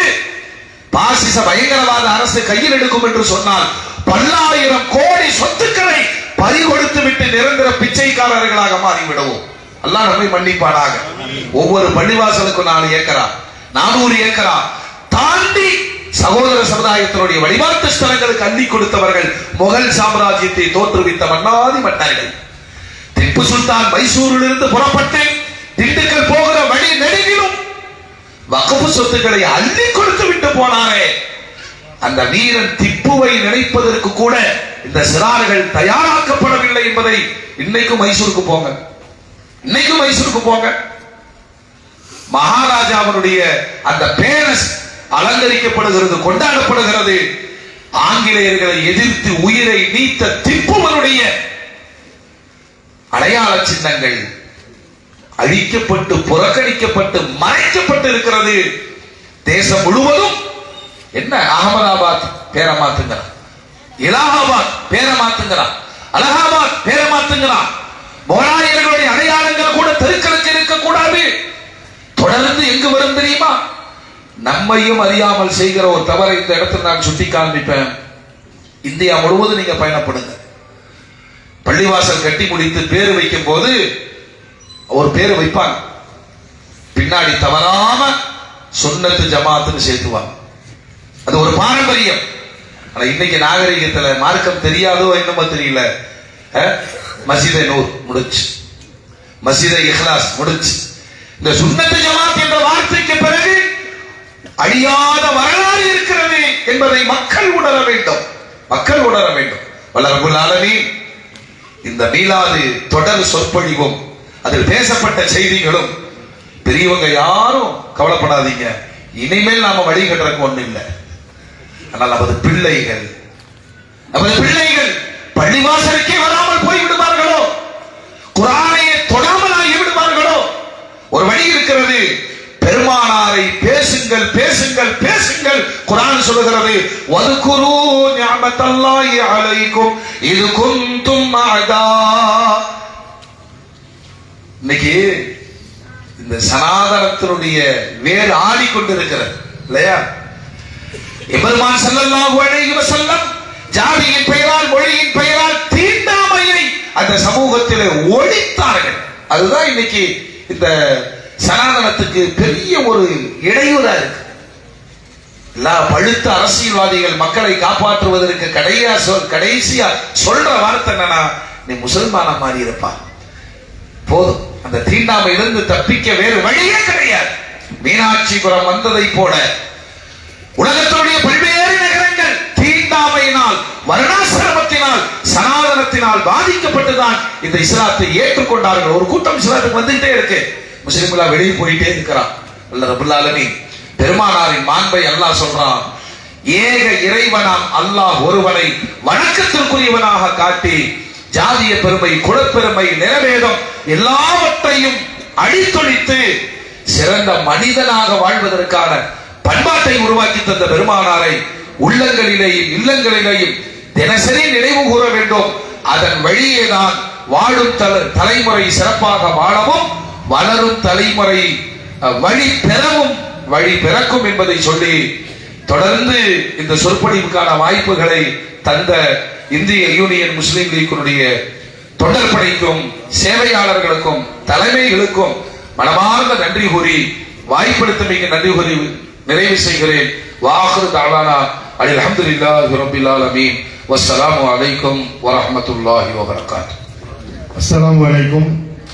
பாசிச பயங்கரவாத அரசு கையில் எடுக்கும் என்று சொன்னால் பல்லாயிரம் கோடி சொத்துக்களை பறிகொடுத்து விட்டு நிரந்தர பிச்சைக்காரர்களாக மாறிவிடுவோம். அல்லாஹ் நம்மை மன்னிப்பானாக. ஒவ்வொரு பள்ளிவாசலுக்கும் 4 ஏக்கரா 400 ஏக்கரா தாண்டி சகோதர சமுதாயத்தினுடைய வழிபாட்டு ஸ்தலங்களுக்கு அள்ளி கொடுத்தவர்கள் முகல் சாம்ராஜ்யத்தை தோற்றுவித்த மன்னாதி மன்னர்கள். திப்பு சுல்தான் மைசூரில் இருந்து புறப்பட்டு திண்டுக்கல் போகிற வழி நெடுகிலும் வக்ஃப் சொத்துக்களை அள்ளி கொடுத்து விட்டு போனாரே, அந்த வீரன் திப்புவை நினைப்பதற்கு கூட இந்த சிறார்கள் தயாராக்கப்படவில்லை என்பதை இன்னைக்கும் மைசூருக்கு போங்க, இன்னைக்கும் மைசூருக்கு போங்க. மகாராஜாவுடைய அந்த பேரஸ் அலங்கரிக்கப்படுகிறது, கொண்டாடப்படுகிறது. ஆங்கிலேயர்களை எதிர்த்து உயிரை நீத்த திப்புவனுடைய அடையாள சின்னங்கள் அழிக்கப்பட்டு புறக்கணிக்கப்பட்டு மறைக்கப்பட்டு இருக்கிறது. தேசம் முழுவதும் என்ன அகமதாபாத் பேரை மாத்துங்கிறான், இலாஹாபாத் பேரை மாத்துங்கிறான், அலகாபாத் பேரை மாத்துங்கிறான். முகலாயர்களுடைய அடையாளங்கள் கூட தெருக்களுக்கு இருக்கக்கூடாது. தொடர்ந்து எங்கு வரும் தெரியுமா? நம்மையும் அறியாமல் செய்கிற ஒரு தவறை இந்த இடத்துல நான் சுட்டி காண்பிப்பேன். இந்தியா முழுவதும் நீங்க பயணப்படுங்க. பள்ளிவாசல் கட்டி முடித்து பேரு வைக்கும் போது ஒரு பேரு வைப்பாங்க, பின்னாடி தவறாம சுன்னத்து ஜமாத்துன்னு சேர்த்துவாங்க. அது ஒரு பாரம்பரியம். ஆனா இன்னைக்கு நாகரிகத்துல மார்க்கம் தெரியாதோ என்னமோ தெரியல, மஸ்ஜிதை நூர் முடிச்சு, மஸ்ஜிதை இஹ்லாஸ் முடிச்சு. இந்த சுன்னத்து ஜமாத் என்ற வார்த்தைக்கு பிறகு அழியாத வரலாறு இருக்கிறது என்பதை மக்கள் உணர வேண்டும், மக்கள் உணர வேண்டும். வல்ல ரப்புல் ஆலமீன் இந்த மீலாது தொடர் சொற்பொழிவும் அதில் பேசப்பட்ட செய்திகளும், பெரியவங்க யாரும் கவலைப்படாதீங்க, இனிமேல் நாம வழிகட்டுறதுக்கு ஒண்ணு இல்லை. ஆனால் நமது பிள்ளைகள் பள்ளிவாசலுக்கே வராமல் போய் விடுவார்களோ, குர்ஆனையே தொடாமல் ஆகி விடுவார்களோ. ஒரு வழி இருக்கிறது, பெருமானாரை பேசுங்கள் பேசுங்கள் பேசுங்கள். குர்ஆன் சொல்லுகிறது, வதுகுரு நிஅமத்தல்லாஹி அலைக்கும் இது குன்தும் அஅதா. இன்னைக்கு இந்த சனாதனத்தினுடைய வேறு ஆடிக்கொண்டிருக்கிறது இல்லையா? எபெருமான் ஸல்லல்லாஹு அலைஹி வஸல்லம் ஜாதியின் பெயரால் மொழியின் பெயரால் தீண்டாமையை அந்த சமூகத்திலே ஒழித்தார்கள். அதுதான் இன்னைக்கு இந்த சனாதனத்துக்கு பெரிய ஒரு இடையூறா இருக்கு. எல்லா பழுத்த அரசியல்வாதிகள் மக்களை காப்பாற்றுவதற்கு கடைசியா சொல்ற வார்த்தை என்னன்னா, நீ முசல்மானா மாறி இருப்பா போதும், அந்த தீண்டாமையிலிருந்து தப்பிக்க வேறு வழியே கிடையாது. மீனாட்சிபுரம் வந்ததை போல உலகத்தினுடைய பல்வேறு நகரங்கள் தீண்டாமையினால், வர்ணாசிரமத்தினால், சனாதனத்தினால் பாதிக்கப்பட்டுதான் இந்த இஸ்லாத்தை ஏற்றுக்கொண்டார்கள். ஒரு கூட்டம் இஸ்லாத்துக்கு வந்துகிட்டே இருக்கு, முஸ்லிம்களா வெளியே போயிட்டே இருக்கிறான். அல்ல ரப்புல் ஆலமீன் பெருமானாரின் மாண்பை அல்லாஹ் சொல்றான், ஏக இறைவனாம் அல்லாஹ் ஒருவனை வணக்கத்திற்குரியவனாக காட்டி ஜாதிய பெருமை, குலப்பெருமை, நிறவேதம் எல்லாவற்றையும் அழித்தொழித்து சிறந்த மனிதனாக வாழ்வதற்கான பண்பாட்டை உருவாக்கி தந்த பெருமானாரை உள்ளங்களிலேயும் இல்லங்களிலேயும் தினசரி நினைவு கூற வேண்டும். அதன் வழியே தான் வாழும் தலைமுறை சிறப்பாக வாழவும் வளரும் தலைமுறை வழி பிறக்கும் என்பதை சொல்லி தொடர்ந்து இந்த சொற்பொழிவுக்கான வாய்ப்புகளை தந்த இந்திய யூனியன் முஸ்லிம் லீக்கினுடைய தொடர்படைக்கும் சேவையாளர்களுக்கும் தலைமைகளுக்கும் மனமார்ந்த நன்றி கூறி வாய்ப்படுத்தமைக்கு நன்றி கூறி நிறைவு செய்கிறேன். வாஹிரு தஅவானா அல்ஹம்துலில்லாஹி ரப்பில் ஆலமீன். வஸ்ஸலாமு அலைக்கும் வரஹ்மத்துல்லாஹி வபரகாத்துஹு. அஸ்ஸலாமு அலைக்கும்.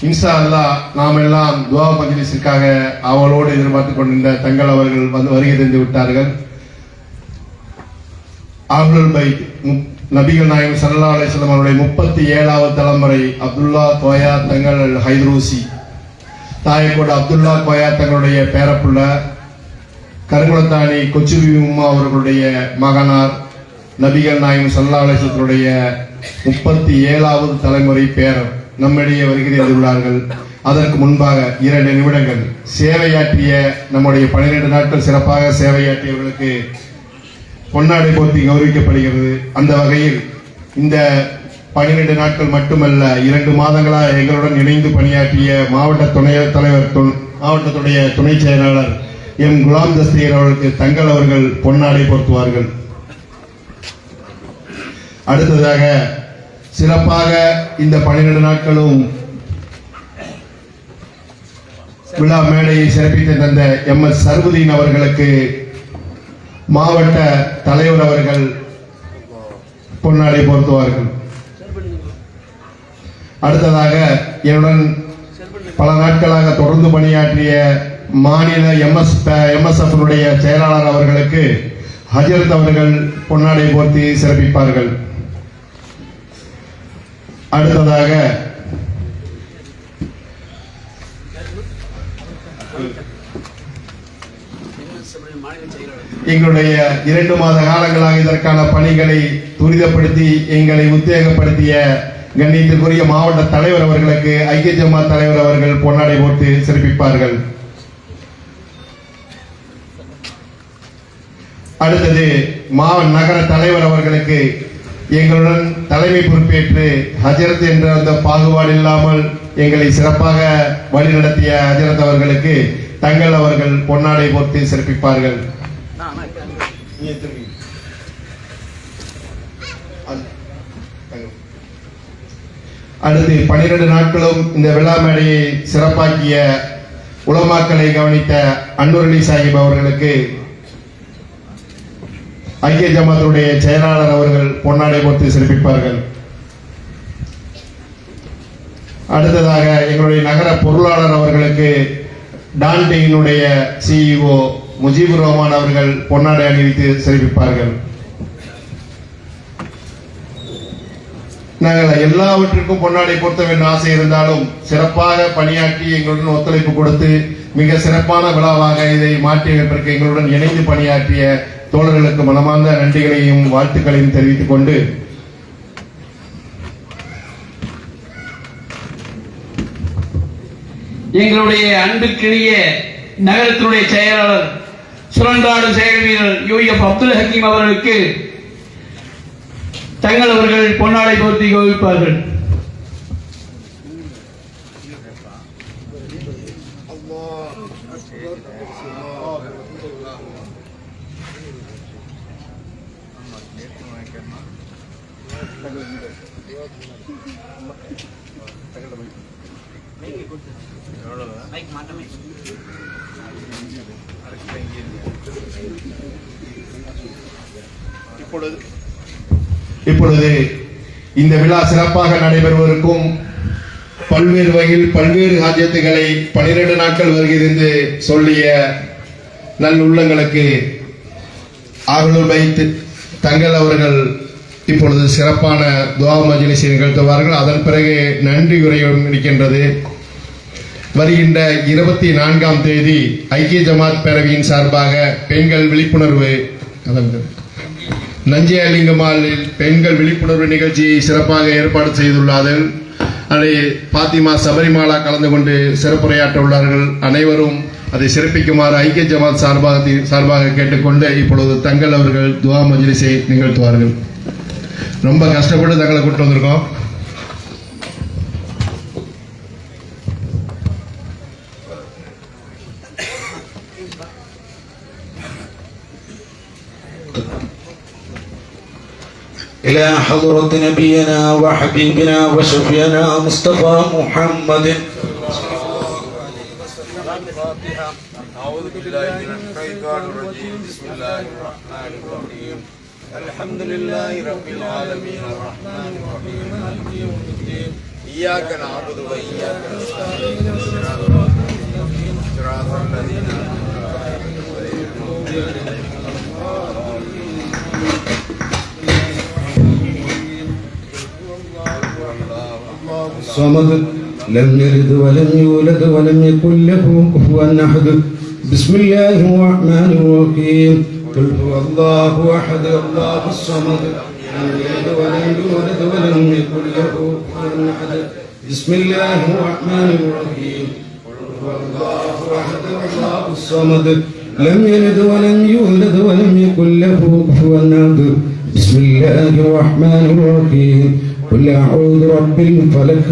இன்ஷா அல்லாஹ் நாம் எல்லாம் துஆ மஜ்லிஸுக்காக அவளோடு எதிர்பார்த்து கொண்டிருந்த தங்கள் அவர்கள் வந்து வருகை தந்து விட்டார்கள். அஹ்லுல் பைத் நபிகள் நாயகம் ஸல்லல்லாஹு அலைஹி வஸல்லம் அவருடைய 37வது தலைமுறை அப்துல்லா கோயா தங்கள் ஹைதரூசி தாயக்கோடு அப்துல்லா கோயா தங்களுடைய பேரப்புள்ள கருங்குளத்தானி கொச்சுபி உம்மா அவர்களுடைய மகனார் நபிகள் நாயகம் ஸல்லல்லாஹு அலைஹி வஸல்லமுடைய 37வது தலைமுறை பேரர் நம்மிடையே வருகை தந்துள்ளார்கள். அதற்கு முன்பாக 2 நிமிடங்கள் சேவையாற்றிய நம்முடைய 12 நாட்கள் சிறப்பாக சேவையாற்றியவர்களுக்கு பொன்னாடை போர்த்தி கௌரவிக்கப்படுகிறது. அந்த வகையில் இந்த 12 நாட்கள் மட்டுமல்ல, 2 மாதங்களாக எங்களுடன் இணைந்து பணியாற்றிய மாவட்ட மாவட்டத்துடைய துணை செயலாளர் எம் குலாம் தஸ்தீர் அவர்களுக்கு தங்கள் அவர்கள் பொன்னாடை போர்த்துவார்கள். அடுத்ததாக சிறப்பாக இந்த 12 நாட்களும் விழா மேடையை சிறப்பித்து தந்த எம் எஸ் சர்வுதீன் அவர்களுக்கு மாவட்ட தலைவர் அவர்கள் பொன்னாடை போர்த்துவார்கள். அடுத்ததாக என்னுடன் பல நாட்களாக தொடர்ந்து பணியாற்றிய மாநில MSF செயலாளர் அவர்களுக்கு ஹஜரத் அவர்கள் பொன்னாடை போர்த்தி சிறப்பிப்பார்கள். அடுத்ததாக எங்களுடைய 2 மாத காலங்களாக இதற்கான பணிகளை துரிதப்படுத்தி எங்களை உத்வேகப்படுத்திய கண்ணியத்திற்குரிய மாவட்ட தலைவர் அவர்களுக்கு ஐக்கிய ஜமாத் தலைவர் அவர்கள் பொன்னாடை போட்டு சிறப்பிப்பார்கள். அடுத்தது நகர தலைவர் அவர்களுக்கு எங்களுடன் தலைமை பொறுப்பேற்று ஹஜரத் என்ற அந்த பாகுபாடு இல்லாமல் எங்களை சிறப்பாக வழிநடத்திய ஹஜரத் அவர்களுக்கு தங்கள் அவர்கள் பொன்னாடை போட்டு சிறப்பிப்பார்கள். அடுத்து 12 நாட்களும் இந்த விழா மேடையை சிறப்பாக்கிய உலமாக்களை கவனித்த அன்னூர் அலி சாஹிப் அவர்களுக்கு ஐக்கிய ஜமாத்துடைய செயலாளர் அவர்கள் பொன்னாடை போட்டு சிறப்பிப்பார்கள். அடுத்ததாக எங்களுடைய நகர பொருளாளர் அவர்களுக்கு டான்டெயினுடைய CEO முஜிபுர் ரஹ்மான் அவர்கள் பொன்னாடை அணிவித்து சிறப்பிப்பார்கள். நாங்கள் எல்லாவற்றிற்கும் பொன்னாடை பொருத்த வேண்டும் ஆசை இருந்தாலும் சிறப்பாக பணியாற்றி எங்களுடன் ஒத்துழைப்பு கொடுத்து மிக சிறப்பான விழாவாக இதை மாற்றி வைப்பதற்கு எங்களுடன் இணைந்து பணியாற்றிய தோழர்களுக்கு மனமார்ந்த நன்றிகளையும் வாழ்த்துக்களையும் தெரிவித்துக் கொண்டு எங்களுடைய அன்புக்கினிய நகரத்தினுடைய செயலாளர் சுரண்டாடும் செயல் வீரர் UF அப்துல் ஹக்கீம் அவர்களுக்கு தங்கள் அவர்கள் பொன்னாடை போர்த்தி கௌரவிப்பார்கள். இப்பொழுது இந்த விழா சிறப்பாக நடைபெறுவதற்கும் பல்வேறு வகையில் பல்வேறு ஹாஜத்துகளை 12 நாட்கள் வருகிறது சொல்லிய நல்லுள்ளங்களுக்கு ஆர்வல் வைத்து தங்கள் அவர்கள் இப்பொழுது சிறப்பான துஆ மஜ்லிஸை நிகழ்த்துவார்கள். அதன் பிறகு நன்றி உரையும் இருக்கின்றது. வருகின்ற 24ஆம் தேதி ஐக்கிய ஜமாத் பேரவையின் சார்பாக பெண்கள் விழிப்புணர்வு நஞ்சியலிங்கமாலில் பெண்கள் விழிப்புணர்வு நிகழ்ச்சியை சிறப்பாக ஏற்பாடு செய்துள்ளார்கள். அதை பாத்திமா சபரிமாலா கலந்து கொண்டு சிறப்புரையாற்ற உள்ளார்கள். அனைவரும் அதை சிறப்பிக்குமாறு ஐக்கிய ஜமாத் சார்பாக கேட்டுக்கொண்டு இப்பொழுது தங்கள் அவர்கள் துஆ மஜ்லிஸை நிகழ்த்துவார்கள். ரொம்ப கஷ்டப்பட்டு தங்களை கூட்டு வந்திருக்கோம். إلى حضرة نبينا وحبيبنا وشفينا مصطفى محمد. أعوذ بالله من الشيطان الرجيم. بسم الله الرحمن الرحيم. الحمد لله رب العالمين الرحمن الرحيم مالك يوم الدين. إياك نعبد وإياك نستعين. صراط الذين أنعمت عليهم غير المغضوب عليهم. الصمد لم يلد ولم يولد ولم يكن له كفوا أحد. بسم الله الرحمن الرحيم. قل هو الله أحد الله الصمد لم يلد ولم يولد ولم يكن له كفوا أحد. بسم الله الرحمن الرحيم. قل هو الله أحد الله الصمد لم يلد ولم يولد ولم يكن له كفوا أحد. بسم الله الرحمن الرحيم. قل أعوذ برب الفلق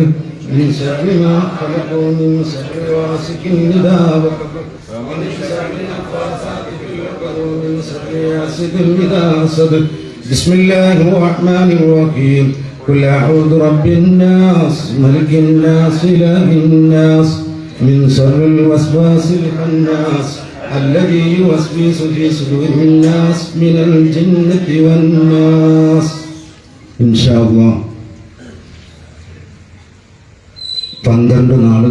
من شر ما خلق ومن شر غاسق إذا وقب ومن شر النفاثات في العقد ومن شر حاسد إذا حسد. بسم الله الرحمن الرحيم. قل أعوذ برب الناس ملك الناس إله الناس من شر الوسواس الخناس الذي يوسوس في صدور الناس من الجنة والناس. إن شاء الله 12 നാള്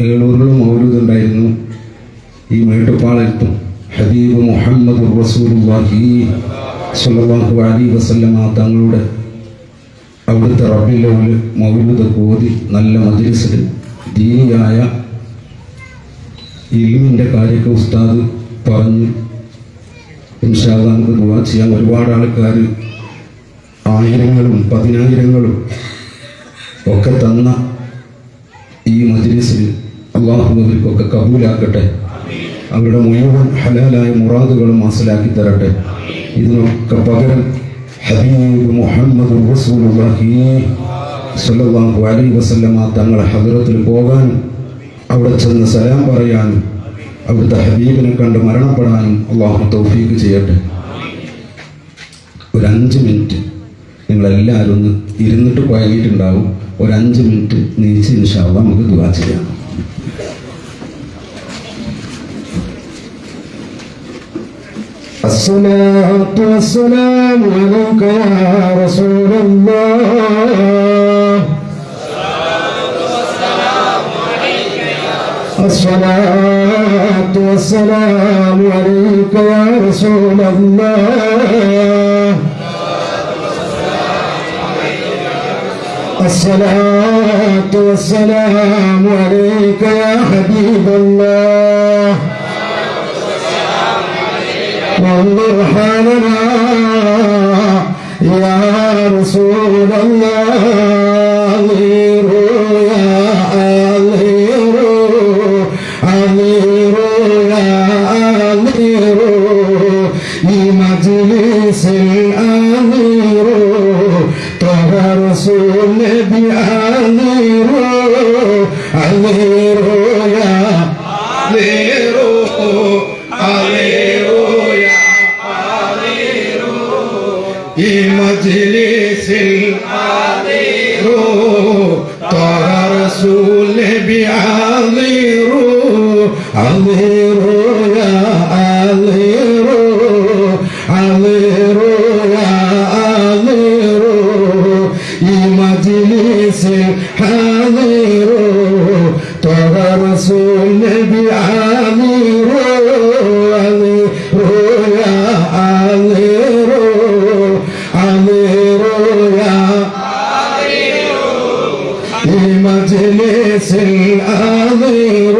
ഏളൂരിൽ മൗലൂദ് ഉണ്ടായിരുന്നു. ഈ മേട്ടുപ്പാളത്തും ഹബീബ് മുഹമ്മദ് റസൂലുള്ളാഹി സ്വല്ലല്ലാഹു അലൈഹി വസല്ലമ തങ്ങളുടെ അവിടുത്തെ റബീഉൽ അവ്വൽ മൗലൂദ് ഓതി നല്ല മജ്ലിസിൽ ദീനിയായ ഇൽമിൻ്റെ കാര്യമൊക്കെ ഉസ്താദ് പറഞ്ഞു. ഇൻഷാ അല്ലാഹ് നമുക്ക് ദുആ ചെയ്യാം. ഒരുപാട് ആൾക്കാർ ആയിരങ്ങളും പതിനായിരങ്ങളും ഒക്കെ തന്ന ഈ മജ്ലിസിൽ അള്ളാഹു അവർക്കൊക്കെ കബൂലാക്കട്ടെ. അവരുടെ മുഴുവൻ ഹലാലായ മുറാദുകളും ഹാസിലാക്കി തരട്ടെ. ഇതിനൊക്കെ പകരം ഹബീബ് മുഹമ്മദ് റസൂലുള്ളാഹി സ്വല്ലല്ലാഹു അലൈഹി വസല്ലമ തങ്ങളുടെ ഹദ്റത്തിൽ പോകാനും അവിടെ ചെന്ന് സലാം പറയാനും അവിടുത്തെ ഹബീബിനെ കണ്ട് മരണപ്പെടാനും അള്ളാഹു തൗഫീഖ് ചെയ്യട്ടെ. ഒരു 5 മിനിറ്റ് നിങ്ങളെല്ലാവരും ഒന്ന് ഇരുന്നിട്ട് കുഴങ്ങിയിട്ടുണ്ടാവും. ഒരു 5 മിനിറ്റ് നീച്ച് ഇൻഷാ അല്ലാഹ് നമുക്ക് ദുആ ചെയ്യാം. الصلاة والسلام عليك يا رسول الله. الصلاة والسلام عليك يا رسول الله. الصلاة والسلام عليك يا حبيب الله. وانظر حالنا يا رسول الله. مجلس الأمير طه رسول نبي أمير أمير يا أمير أمير يا أمير مجلس الأمير طه رسول نبي أمير أمير يا أمير أمير يا أمير مجلس الحمير طه رسول نبي أمير أمير يا أمير أمير يا أمير مجلس الأمير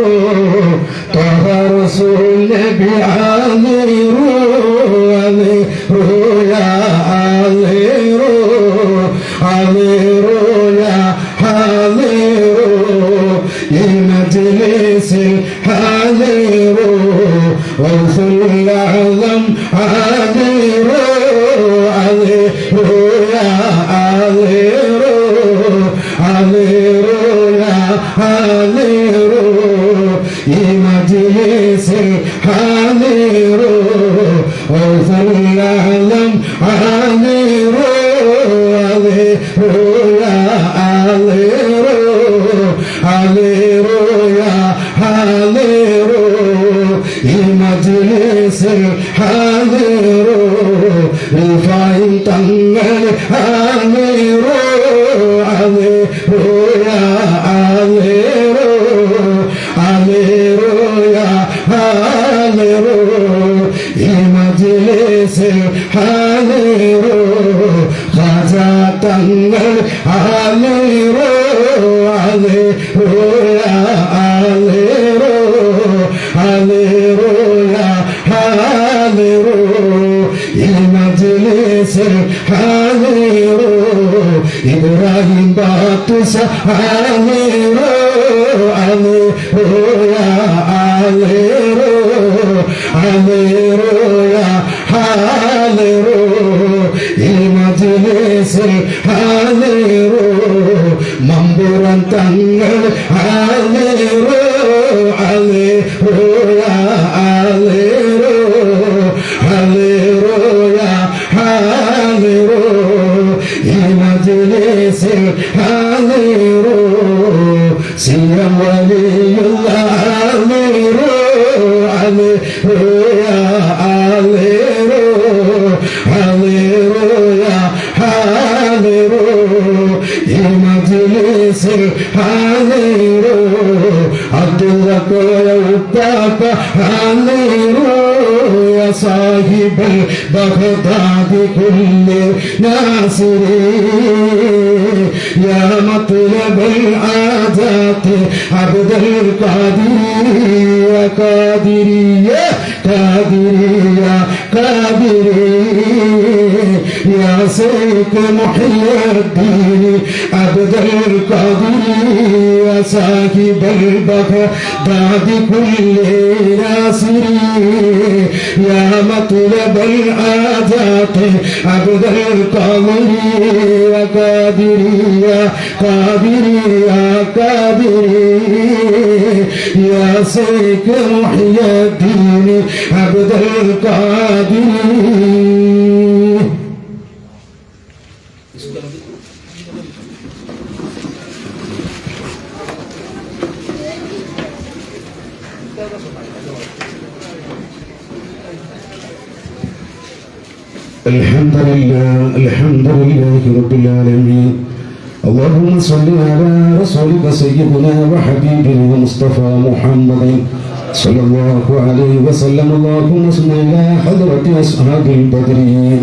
طه رسول نبي أمير يا أمير أمير يا أمير مجلس الحمير غوث الأعظم أمير أمير يا أمير أمير يا أمير مجلس الحمير غوث الأعظم أمير أمير يا أمير أمير يا أمير مجلس الحمير رفاع تنقل أمير أمير يا أمير أمير يا أمير مجلس الحمير خزا تنقل أمير أمير يا أمير أمير يا أمير مجلس الحمير إبراهيم بطس أمير أمير يا أمير أمير يا أمير مجلس الحمير منبورا تنقل أمير أمير يا أمير أمير يا أمير مجلس الحمير سير ولي الله أمير حاضروا يا مجلس حاضروا عبدك يا وباك حاضروا يا صاحب البغداد كل ناصرين يا مطلب العادات عبد القادر يا قادري يا قادري يا قادري يا سيك محي الدين عبد القادر يا صاحب البغداد كل ناصري يا مطلب العادات عبد القادر يا قادر يا قادر يا قادر يا سيك محي الدين عبد القادر. الحمد لله رب العالمين. اللهم صل على رسولك سيدنا وحبيبنا ومصطفى محمد صلى الله عليه وسلم. اللهم صل على حضرة أصحاب البدرين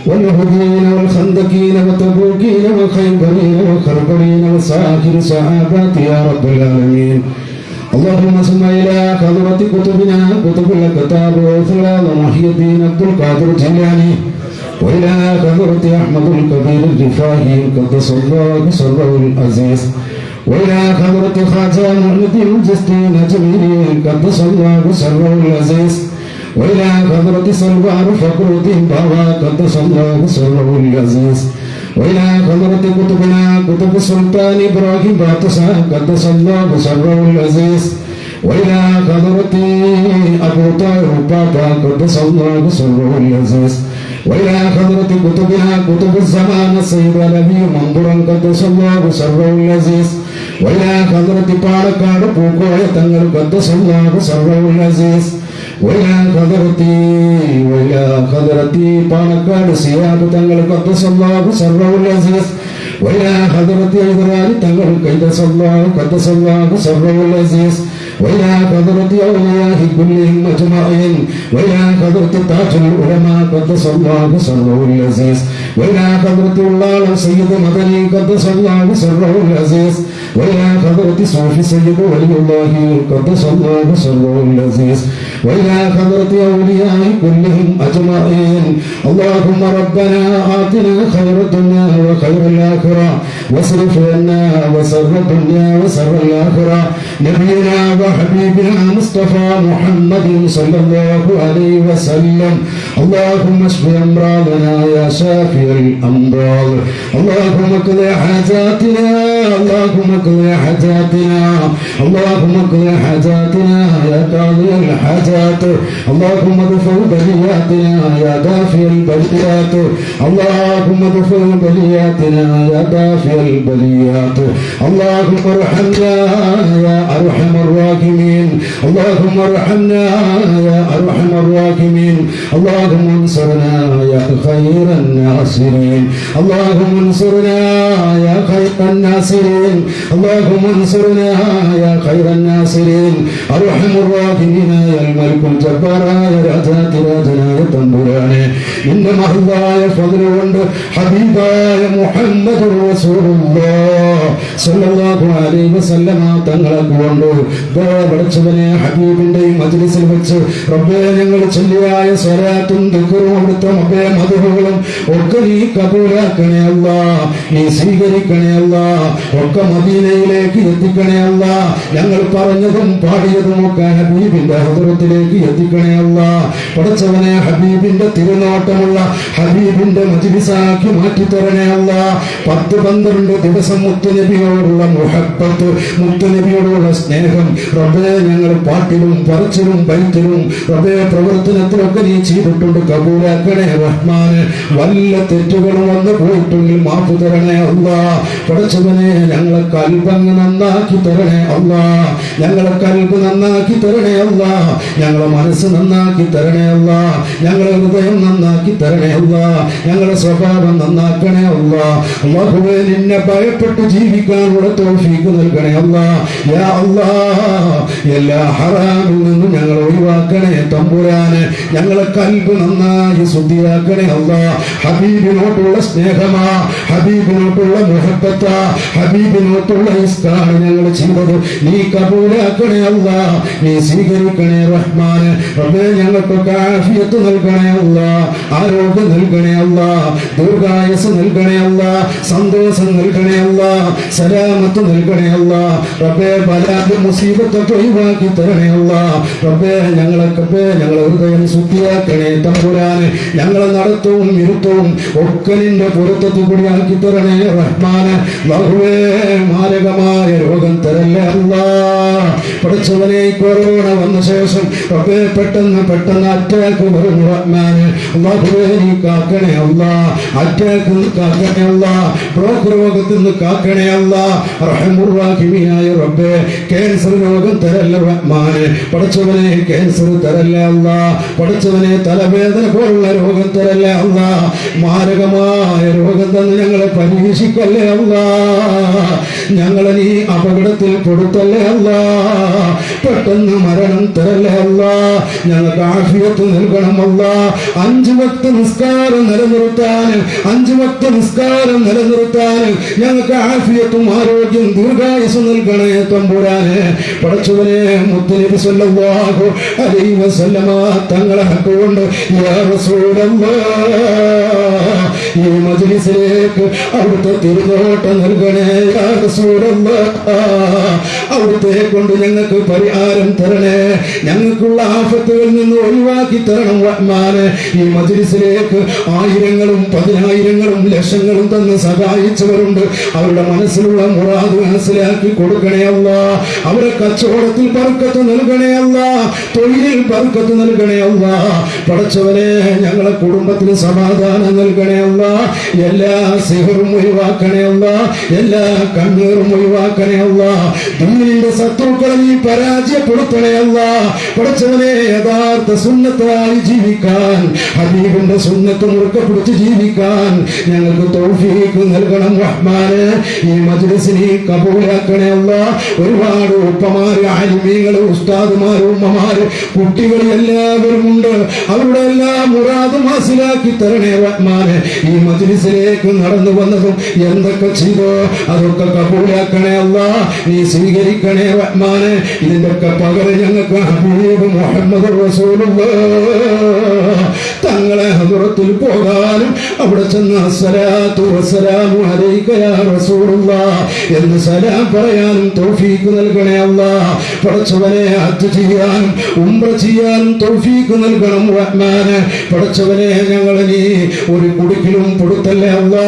والهدين والخندقين والتبوكين والخيبرين والخربرين وسائر صحابات يا رب العالمين. اللهم صل على حضرة كتبنا كتب الكتاب وثلاث محي الدين عبد القادر الجيلاني وإلى حضرة أحمد الكبير الرفاعي قدس الله سره العزيز وإلى حضرة خواجة محمد الجستين جميل قدس الله سره العزيز وإلى حضرة سلوان فخر الدين بابا قدس الله سره العزيز وإلى حضرة كتبنا كتب السلطان إبراهيم باتسا قدس الله سره العزيز وإلى حضرة أبو طاهر بابا قدس الله سره العزيز وإلى حضرة كتبنا كتب الزمان السيد النبي منظورا قدس الله سره العزيز وإلى حضرة പാലക്കാട് പൂക്കോയ തങ്ങൾ قدس الله سره العزيز وإلى حضرة പാലക്കാട് സിയാദ് തങ്ങൾ قدس الله سره العزيز وإلى حضرة إبراهيم تنقل قدس الله سره العزيز وإلى حضرة أولياء كلهم أجمعين وإلى حضرة تاج العلماء قدس الله سره العزيز وإلى حضرة الله سيد مدني قدس الله سره العزيز وإلى حضرة صوفي سيد ولي الله قدس الله سره العزيز وإلى حضرة أولياء كلهم أجمعين. اللهم ربنا آتنا خير الدنيا وخير الآخرة واصرف عنا وسر الدنيا وسر الآخرة نبينا وحبيبنا مصطفى محمد صلى الله عليه وسلم. اللهم اشف أمراضنا يا شافي الأمراض. اللهم اقض حاجاتنا اللهم اقض حاجاتنا اللهم اقض حاجاتنا يا قاضي الحاجات. اللهم ادفع بلياتنا يا دافع البليات. اللهم ادفع بلياتنا يا دافع البليات. اللهم ارحمنا يا أرحم الراحمين. اللهم ارحمنا يا أرحم الراحمين. اللهم انصرنا يا خير الناصرين. اللهم انصرنا يا خير الناصرين. اللهم انصرنا يا خير الناصرين. أرحم الراحمين يا الملك الجبار يا രാജാതി രാജനായ തമ്പുരാനെ നിന്റെ മഹത്തായ ഫദ്ൽ കൊണ്ട് ഹബീബായ മുഹമ്മദ് റസൂലുള്ളാഹി സ്വല്ലല്ലാഹു അലൈഹി വസല്ലമ തങ്ങളെ കൊണ്ട് പഠിച്ചവനെ ഹബീബിന്റെ മജ്ലിസിൽ വെച്ച് റബ്ബേ ഞങ്ങൾ ചൊല്ലിയായ സ്വലാത്തും ദിക്റും അവിടുത്തെ റബ്ബേ മദ്ഹുകളും ഒക്കെ നീ കബൂലാക്കണേ അല്ലാഹ്. നീ സ്വീകരിക്കണേ അല്ലാഹ്. ഒക്കെ മദീനയിലേക്ക് എത്തിക്കണേ അല്ലാഹ്. ഞങ്ങൾ പറഞ്ഞതും പാടിയതും ഒക്കെ ഹബീബിന്റെ ഹദ്റത്തിലേക്ക് എത്തിക്കണേ അല്ലാഹ്. പഠിച്ചവനെ ഹബീബിന്റെ തിരുനോട്ടമുള്ള ഹബീബിന്റെ മജ്ലിസാക്കി മാറ്റി തരണേ അല്ലാഹ്. 10-12 ദിവസം മുത്തുനബിയോട് മുത്തുനബിയോടുള്ള മുഹബ്ബത്ത്, മുത്തുനബിയോടുള്ള സ്നേഹം റബ്ബേ ഞങ്ങൾ പാട്ടിലും പറച്ചിലും ബൈത്തിലും റബ്ബേ പ്രവർത്തനത്തിലൊക്കെ നീ ചെയ്തിട്ടുണ്ട്, കബൂലാക്കണേ റഹ്മാനെ. വല്ല തെറ്റുകളും വന്നു പോയിട്ടെങ്കിൽ മാപ്പ് തരണേ അല്ലാ. പടച്ചവനെ ഞങ്ങളെ കൽബങ്ങ് നന്നാക്കി തരണേ അല്ലാ, ഞങ്ങളെ കൽബ് നന്നാക്കി തരണേ അല്ലാ, ഞങ്ങളെ മനസ്സ് നന്നാക്കി തരണേ അല്ലാ, ഞങ്ങളെ ഹൃദയം നന്നാക്കി തരണേ അല്ലാ, ഞങ്ങളുടെ സ്വഭാവം നന്നാക്കണേ അല്ലാ. അല്ലാഹുവേ നിന്നെ ഭയപ്പെട്ട് ജീവിക്കാനുള്ള തൗഫീഖ് നൽകണേ അല്ലാ. യാ അല്ലാ എല്ലാ ഹറാമിൽ നിന്നും ഞങ്ങൾ ഒഴിവാക്കണേ തമ്പുരാനെ. ഞങ്ങളെ കൽബ് നന്നായി ശുദ്ധിയാക്കണേ അല്ലാ. ഹബീബിനോട്ടുള്ള സ്നേഹമാ, ഹബീബിനോട്ടുള്ള മുഹബ്ബത്താ, ഹബീബിനോട്ടുള്ള ഇസ്കാണ് ഞങ്ങൾ ചെയ്തത്. നീ കബൂലാക്കണേ അല്ലാ, നീ സ്വീകരിക്കണേ റഹ്മാനെ. റബ്ബേ ഞങ്ങൾക്കൊക്കെ ആഫിയത്ത് നൽകണേ അല്ലാ, ആരോഗ്യം നൽകണേ അല്ലാ, ദീർഘായുസ് നൽകണേ അല്ലാ, സന്തോഷം നൽകണേ അല്ലാ, സലാമത്ത് നൽകണേ അല്ലാ. റബ്ബേ ബലാന്റെ മുസീബത്തൊക്കെ ഒഴിവാക്കി തരണേ അല്ലാ. റബ്ബേ ഞങ്ങളെ ഹൃദയം ശുദ്ധിയാക്കണേ തമ്പുരാനെ. ഞങ്ങളെ നടത്തവും ഇരുത്തവും ഒക്കെ നിന്റെ പൊരുത്തത്തിൽ കൂടി ആക്കി തരണേ റഹ്മാനെ. ബഹുവേ മാരകമായ രോഗം തരല്ലേ അല്ലാ. പഠിച്ചവനെ കൊറോണ വന്ന ശേഷം റബ്ബേ പെട്ടെന്ന് അറ്റാക്ക് വരും റഹ്മാനെ. ബഹുവേ നീ കാക്കണേ അല്ലാ, അറ്റാക്ക് കാക്കണേ അല്ലാ, ബ്ലോക്ക് രോഗത്തിൽ നിന്ന് കാക്കണേ അല്ലാ. റഹ്മുർറഹീമായ റബ്ബേ ക്യാൻസർ രോഗം തരല്ല റഹ്മാനെ. പഠിച്ചവനെ ക്യാൻസർ തരല്ല അല്ലാ. പഠിച്ചവനെ തലവേദന പോലുള്ള രോഗം തരല്ല അല്ലാ. മാരകമായ രോഗം തന്ന് ഞങ്ങളെ പരീക്ഷിക്കല്ലേ അല്ലാ. ഞങ്ങളെ നീ അപകടത്തിൽ പെടുത്തല്ലേ അല്ലാ. പെട്ടെന്ന് മരണം തരല്ലേ അല്ലാ. ഞങ്ങൾക്ക് ആഫിയത്ത് നൽകണം അല്ലാ. 5 വക്ത് നിസ്കാരം നിലനിർത്താൻ ഞങ്ങൾക്ക് ആഫിയത്തും ആരോഗ്യം ദീർഘായുസ്സും നൽകണേ തമ്പുരാനെ. പടച്ചവനെ മുത്തുനബി സല്ലല്ലാഹു അലൈഹി വസല്ലമ തങ്ങളെ ഹക്കുകൊണ്ട് യാ റസൂലല്ലാഹ് ഈ മജ്ലിസിലേക്ക് അവിടുത്തെ തിരുനോട്ടം നൽകണേ യാ റസൂലല്ലാഹ്. അവിടുത്തെ കൊണ്ട് ഞങ്ങൾക്ക് പരിഹാരം തരണേ, ഞങ്ങൾക്കുള്ള ആഫത്തുകളിൽ നിന്ന് ഒഴിവാക്കി തരണം റഹ്മാനെ. ഈ മജ്ലിസിലേക്ക് ആയിരങ്ങളും 10,000ങ്ങളും ലക്ഷങ്ങളും തന്ന് സഹായിച്ചവരുണ്ട്. അവരുടെ മനസ്സിലുള്ള മുറാദ് മനസ്സിലാക്കി കൊടുക്കണേ അല്ലാ. അവരെ കച്ചവടത്തിൽ ബർക്കത്ത് നൽകണേ അല്ലാ, തൊഴിലിൽ ബർക്കത്ത് നൽകണേ അല്ലാ. പടച്ചവനെ ഞങ്ങളെ കുടുംബത്തിന് സമാധാനം നൽകണേ അല്ലാ. എല്ലാ സിഹറും ഒഴിവാക്കണേ അല്ലാ, എല്ലാ കണ്ണീറും ഒഴിവാക്കണേ അല്ലാ. ദീനിന്റെ ശത്രുക്കളെ നീ പരാജയപ്പെടുത്തണേ അല്ലാ. പടച്ചവനെ യഥാർത്ഥ സുന്നത്തായി ജീവിക്കാൻ, ഹബീബിന്റെ സുന്നത്ത് മുറുക്കെ പിടിച്ച് ജീവിക്കാൻ ഞങ്ങൾക്ക് തൗഫീഖ് നൽകണം റഹ്മാനെ. ഈ മജ്ലിസിനെ കബൂലാക്കണേ അല്ലാ. ഒരുപാട് ഉപ്പമാര്, ആലിമീങ്ങള്, ഉസ്താദുമാര്, ഉമ്മമാര്, കുട്ടികൾ എല്ലാവരും ഉണ്ട്. അവരുടെ എല്ലാ മുറാദും ഹാസിലാക്കി തരണേ റഹ്മാനെ. ഈ മജ്ലിസിലേക്ക് നടന്നു വന്നതും എന്തൊക്കെ ചെയ്തോ അതൊക്കെ കബൂലാക്കണേ അല്ലാ. നീ സ്വീകരിക്കണേ റഹ്മാനെ. ഇതിന്റെയൊക്കെ പകരം ഞങ്ങൾക്ക് ഹബീബ് മുഹമ്മദ് റസൂലുള്ളാഹ് തങ്ങളെ ഹദ്റത്തിൽ പോകാനും അവിടെ ചെന്ന് അസ്സലാത്തു വസ്സലാമു അലൈക യാ റസൂലുള്ളാഹ് എന്ന് സലാം പറയാനും തൗഫീഖ് നൽകണേ അല്ലാ. പടച്ചവനെ ഹജ്ജ് ചെയ്യാനും ഉംറ ചെയ്യാനും തൗഫീഖ് നൽകണം റഹ്മാനെ. പടച്ചവനെ ഞങ്ങളെ നീ ഒരു കുടുക്കിലും പെടുത്തല്ലേ അല്ലാ.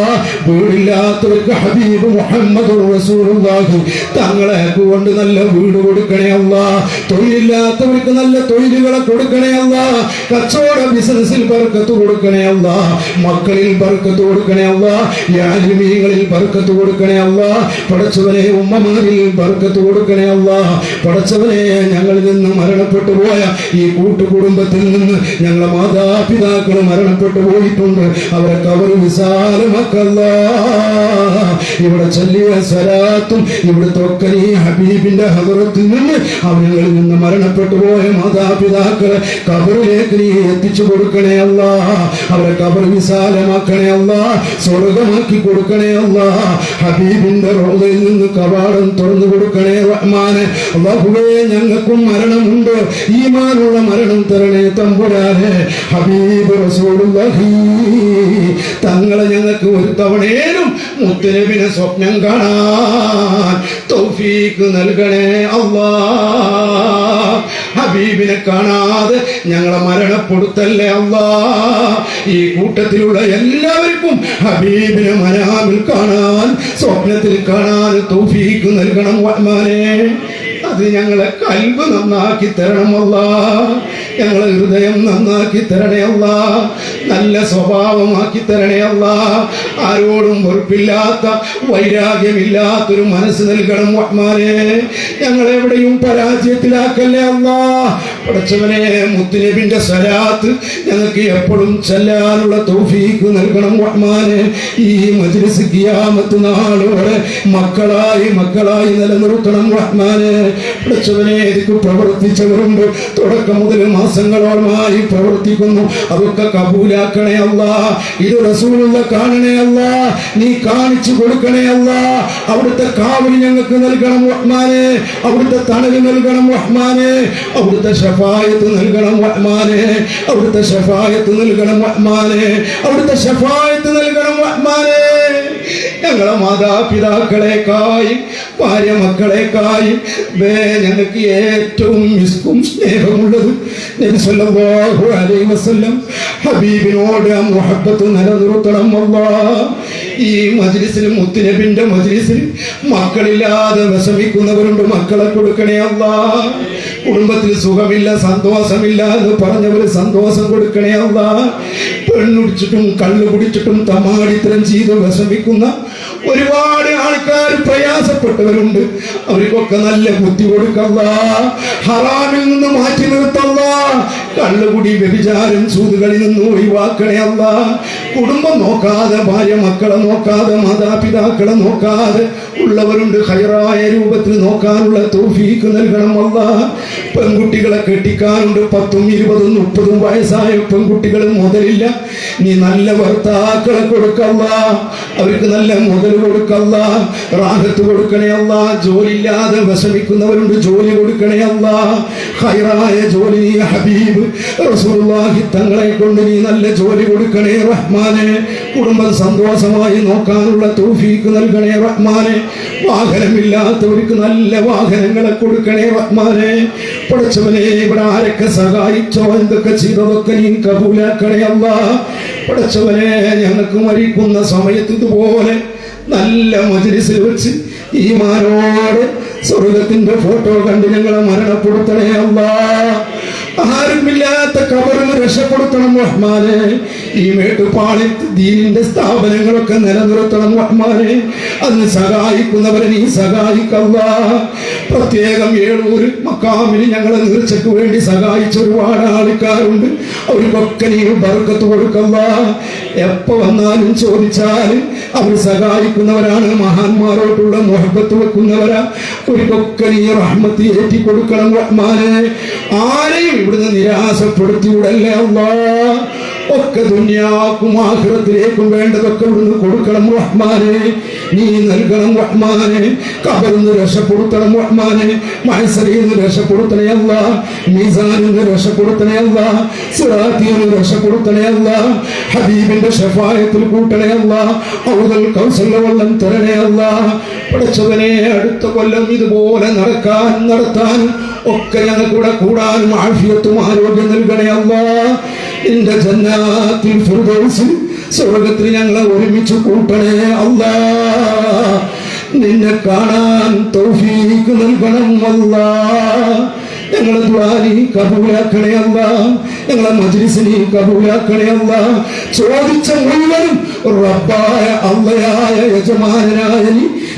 വീടില്ലാത്തവർക്ക് ഹബീബ് മുഹമ്മദ് റസൂലുള്ളാഹി തങ്ങളെ കൊണ്ട് നല്ല വീട് കൊടുക്കണേ അല്ലാ. തൊഴിലില്ലാത്തവർക്ക് നല്ല തൊഴിലുകളെ കൊടുക്കണേ അല്ലാ. കച്ചവട ബിസിനസ്സിൽ ബർക്കത്ത് കൊടുക്കണേ അല്ലാ. മക്കളിൽ ബർക്കത്ത് കൊടുക്കണേ അല്ലാ. യാലിമീങ്ങളിൽ ബർക്കത്ത് കൊടുക്കണേ അല്ലാ. പടച്ചവനെ ഉമ്മമാരിൽ ബർക്കത്ത് കൊടുക്കണേ അല്ലാ. പടച്ചവനെ ഞങ്ങളിൽ നിന്ന് മരണപ്പെട്ടു പോയ ഈ കൂട്ടുകുടുംബത്തിൽ നിന്ന് ഞങ്ങളെ മാതാപിതാക്കൾ മരണപ്പെട്ടു പോയിട്ടുണ്ട്. അവരെ കബർ വിശാലമാക്കല്ലാ. ഇവിടെ ചൊല്ലിയ സ്വലാത്തും ഇവിടുത്തെ ഒക്കെ നീ ഹബീബിന്റെ ഹദറത്തിൽ നിന്ന് അവങ്ങളിൽ നിന്ന് മരണപ്പെട്ടു പോയ മാതാപിതാക്കളെ കബറിലേക്ക് നീ എത്തിച്ചു കൊടുക്കണേ അല്ലാ. അവരെ കബർ വിശാലമാക്കണേ അല്ലാ, സ്വർഗമാക്കി കൊടുക്കണേ അല്ലാ. ഹബീബിന്റെ റൗളയിൽ നിന്ന് കവാടം തുറന്നു കൊടുക്കണേ റഹ്മാനെ. അല്ലാഹുവേ ഞങ്ങൾക്കും മരണമുണ്ട്, ഈമാനുള്ള മരണം തരണേ തമ്പുരാനെ. ഹബീബ് റസൂലുള്ളാഹി തങ്ങളെ ഞങ്ങൾക്ക് ഒരു തവണേലും മുത്തുനബിനെ സ്വപ്നം കാണാൻ തൗഫീഖ് നൽകണേ അല്ലാ. ഹബീബിനെ കാണാതെ ഞങ്ങളെ മരണപ്പെടുത്തല്ലേ അല്ലാ. ഈ കൂട്ടത്തിലുള്ള എല്ലാവർക്കും ഹബീബിനെ മനാമിൽ കാണാൻ, സ്വപ്നത്തിൽ കാണാൻ തൗഫീഖ് നൽകണം റഹ്മാനേ. അത് ഞങ്ങളെ കൽബ് നന്നാക്കി തരണമല്ല, ഞങ്ങളെ ഹൃദയം നന്നാക്കി തരണയല്ല, നല്ല സ്വഭാവമാക്കി തരണയല്ല, ആരോടും വെറുപ്പില്ലാത്ത വൈരാഗ്യമില്ലാത്തൊരു മനസ്സ് നൽകണം റഹ്മാനേ. ഞങ്ങളെവിടെയും പരാജയത്തിലാക്കല്ലേ അല്ല. പടച്ചവനെ, മുത്തുനബിന്റെ സ്വലാത്ത് ഞങ്ങൾക്ക് എപ്പോഴും ചെല്ലാനുള്ള തൗഫീഖ് നൽകണം റഹ്മാനേ. ഈ മജ്ലിസ് ഖിയാമത്ത് നാളോടെ മക്കളായി നിലനിർത്തണം റഹ്മാനേ. പടച്ചവനെ, ഇതിക്ക് പ്രവർത്തിച്ചവരുണ്ട്, തുടക്കം മുതൽ മാസങ്ങളോളമായി പ്രവർത്തിക്കുന്നു, അതൊക്കെ കബൂലാക്കണേ അല്ല. ഇത് റസൂലുള്ള കാണണേ അല്ല, നീ കാണിച്ചു കൊടുക്കണേ അല്ല. അവിടുത്തെ കാവൽ ഞങ്ങൾക്ക് നൽകണം റഹ്മാനേ, അവിടുത്തെ തണല് നൽകണം റഹ്മാനേ, അവിടുത്തെ ശഫായത്ത് നൽകണം റഹ്മാനേ, അവിടുത്തെ ശഫായത്ത് നൽകണം റഹ്മാനേ, അവിടുത്തെ ശഫായത്ത് നൽകണം റഹ്മാനേ. ഞങ്ങളെ മാതാപിതാക്കളെക്കായും ഭാര്യ മക്കളെക്കായും ഞങ്ങൾക്ക് ഏറ്റവും ഇസ്കും സ്നേഹമുള്ളത് നബി സല്ലല്ലാഹു അലൈഹി വസല്ലം ഹബീബിനോട് ആ മുഹബ്ബത്ത് നിലനിർത്തണം അല്ലാഹ്. ഈ മജ്ലിസിൽ, മുത്തുനബിന്റെ മജ്ലിസിൽ മക്കളില്ലാതെ വിഷമിക്കുന്നവരുണ്ട്, മക്കളെ കൊടുക്കണേ അല്ലാഹ്. കുടുംബത്തിൽ സുഖമില്ല, സന്തോഷമില്ല എന്ന് പറഞ്ഞവര് സന്തോഷം കൊടുക്കണേ അല്ലാഹ്. പെണ്ണുടിച്ചിട്ടും കള്ളു കുടിച്ചിട്ടും തമാടിത്തരം ചെയ്ത് വിഷമിക്കുന്ന ഒരുപാട് ആൾക്കാർ പ്രയാസപ്പെട്ടവരുണ്ട്, അവർക്കൊക്കെ നല്ല ബുദ്ധി കൊടുക്കല്ല, ഹറാമിൽ നിന്ന് മാറ്റി നിർത്തല്ല, കള്ളുകുടി വ്യഭിചാരം സൂതുകളിൽ നിന്ന് ഒഴിവാക്കണേ അല്ല. കുടുംബം നോക്കാതെ, ഭാര്യ മക്കളെ നോക്കാതെ, മാതാപിതാക്കളെ നോക്കാതെ ഉള്ളവരുണ്ട്, ഹൈറായ രൂപത്തിൽ നോക്കാനുള്ള തൗഫീഖ് നൽകണം അല്ല. പെൺകുട്ടികളെ കെട്ടിക്കാനുണ്ട്, 10, 20, 30 വയസ്സായ പെൺകുട്ടികൾ മുതലില്ല, നീ നല്ല ഭർത്താക്കളെ കൊടുക്കല്ല, അവർക്ക് നല്ല മുതൽ കൊടുക്കല്ല, റാഹത്ത് കൊടുക്കണേ അല്ല. ജോലിയില്ലാതെ വിഷമിക്കുന്നവരുണ്ട്, ജോലി കൊടുക്കണേ അല്ല, ഹൈറായ ജോലി. നീ ഹബീബ് റസൂലുള്ളാഹി തങ്ങളെ കൊണ്ട് നീ നല്ല ജോലി കൊടുക്കണേ റഹ്മാനെ. കുടുംബം സന്തോഷമായി നോക്കാനുള്ള തൗഫീഖ് നൽകണേ റഹ്മാനെ. വാഹനമില്ലാത്തവർക്ക് നല്ല വാഹനങ്ങളെ കൊടുക്കണേ റഹ്മാനെ. പടച്ചവനെ, ഇവിടെ ആരൊക്കെ സഹായിച്ചോ, എന്തൊക്കെ ചെയ്തതൊക്കെ നീ കബൂലാക്കണേ അല്ല. പടച്ചവനെ, ഞങ്ങൾക്ക് മരിക്കുന്ന സമയത്ത് ഇതുപോലെ നല്ല മജ്ലിസിൽ വെച്ച് ഈമാനോടെ സ്വർഗത്തിന്റെ ഫോട്ടോ കണ്ട് ഞങ്ങളെ മരണപ്പെടുത്തണേ അല്ലാ. ആരുമില്ലാത്ത കബറിന് രക്ഷപ്പെടുത്തണം റഹ്മാനെ. ഈ മേട്ടുപാളയത്ത് ദീനിന്റെ സ്ഥാപനങ്ങളൊക്കെ നിലനിർത്തണം റഹ്മാനെ. അതിന് സഹായിക്കുന്നവരെ നീ സഹായിക്കല്ല. പ്രത്യേകം ഏഴൂര് മക്കാമിന് ഞങ്ങളെ നീർച്ചയ്ക്ക് വേണ്ടി സഹായിച്ച ഒരുപാട് ആൾക്കാരുണ്ട്, അവർക്കൊക്കെ നീ ബർക്കത്ത് കൊടുക്കല്ല. എപ്പോ വന്നാലും ചോദിച്ചാലും അവർ സഹായിക്കുന്നവരാണ്, മഹാന്മാരോട്ടുള്ള മുഹബത്ത് വെക്കുന്നവരാ. അവർക്കൊക്കെ നീ റഹ്മത്ത് ഏറ്റി കൊടുക്കണം റഹ്മാനെ. ആരെയും ഇവിടുന്ന് നിരാശപ്പെടുത്തിവിടല്ലേ അല്ലാ. ഒക്കെ ദുനിയാക്കും ആഖിറത്തിലേക്കും വേണ്ടതൊക്കെ ഇവിടുന്ന് കൊടുക്കണം റഹ്മാനെ. നീ നൽകണം റഹ്മാനെ. ഖബറിൽ നിന്ന് രക്ഷപ്പെടുത്തണം റഹ്മാനെ. മഹ്ശറിൽ നിന്ന് രക്ഷപ്പെടുത്തണേ അല്ലാ. മീസാനിൽ നിന്ന് രക്ഷപ്പെടുത്തണേ അല്ലാ. സിറാത്തിൽ നിന്ന് രക്ഷപ്പെടുത്തണേ അല്ലാ. ഹബീബിന്റെ ശഫായത്തിൽ കൂട്ടണേ അല്ലാ. ഔദൽ കൗസലിലെ വെള്ളം തരണേ അല്ലാ. പടച്ചവനെ, അടുത്ത കൊല്ലം ഇതുപോലെ നടത്താൻ ഒക്കെ ഞങ്ങൾക്കൂടെ കൂടാനും ആഫിയത്തും ആരോഗ്യം നൽകണേ അല്ലാ. നിന്റെ ജന്നാത്തിൽ ഫിർദൗസിൽ സ്വർഗ്ഗത്തിൽ ഞങ്ങളെ ഒരുമിച്ച് കൂട്ടണേ അല്ലാ. നിന്നെ കാണാൻ തൗഫീഖ് നൽകണം അല്ലാ. ഞങ്ങളെ ദുആ നീ കബൂലാക്കണേ അല്ലാ. ഞങ്ങളെ മജ്ലിസ് നീ കബൂലാക്കണേ അല്ലാ. ചോദിച്ച മുഴുവനും റബ്ബായ അല്ലാഹയായ യജമാനനായ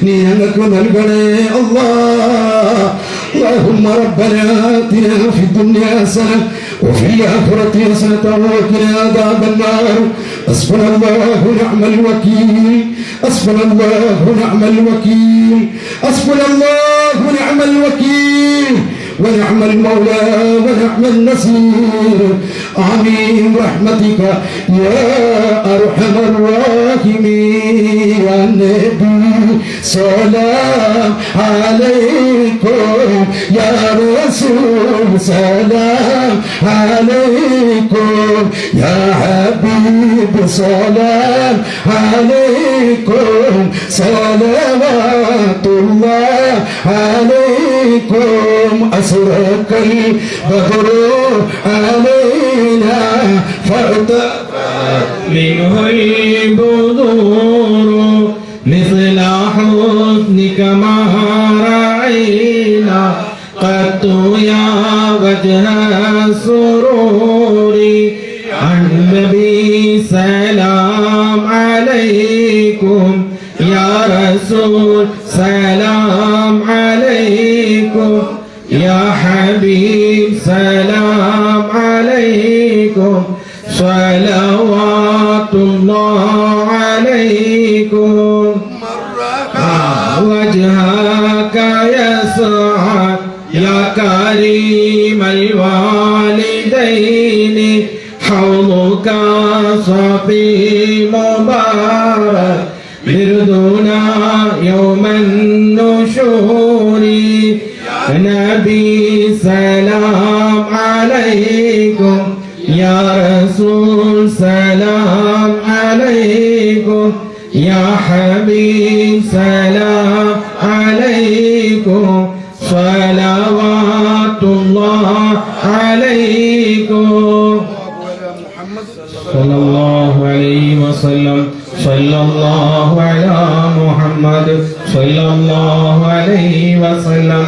നീ ഞങ്ങൾക്ക് നൽകണേ അല്ലാ. اللهم ربنا آتنا في الدنيا حسنة وفي الآخرة حسنة وقنا عذاب النار. حسبنا الله ونعم الوكيل. حسبنا الله ونعم الوكيل. حسبنا الله ونعم الوكيل ونعم المولى ونعم النصير. آمين برحمتك يا أرحم الراحمين. يا نبي سلام عليكم، يا رسول سلام عليكم، يا حبيب سلام عليكم، صلوات الله عليكم. أشرق البدر علينا فارتفعت منه البذور مثل حسنك ما رأينا قد يا وجه السرور النبي سلام عليكم يا رسول سلام عليكم يا حبيب سلام عليكم صلوات الله عليكم وجهك يسعد يا كريم الوالدين حوضك صفي مبارك بردنا يوم النشور نبي سلام عليكم يا رسول سلام عليكم يا حبيب سلام عليكم صلوات الله عليكم صلى الله عليه وسلم صلى الله على محمد صلى الله عليه وسلم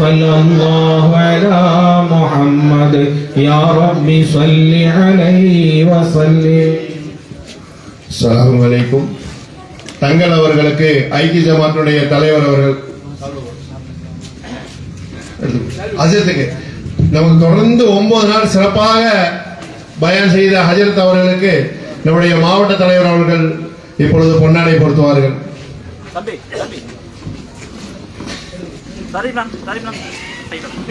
صلى الله على محمد يا رب صل عليه وسلم. அஸ்ஸலாமு அலைக்கும். தங்கள் அவர்களுக்கு ஐக்கிய ஜமாத்துடைய தலைவர் அவர்கள் ஹஜரத்துக்கு நமக்கு தொடர்ந்து 9 நாள் சிறப்பாக பயான் செய்த ஹஜரத் அவர்களுக்கு நம்முடைய மாவட்ட தலைவர் அவர்கள் இப்பொழுது பொன்னாடை பொருத்துவார்கள்.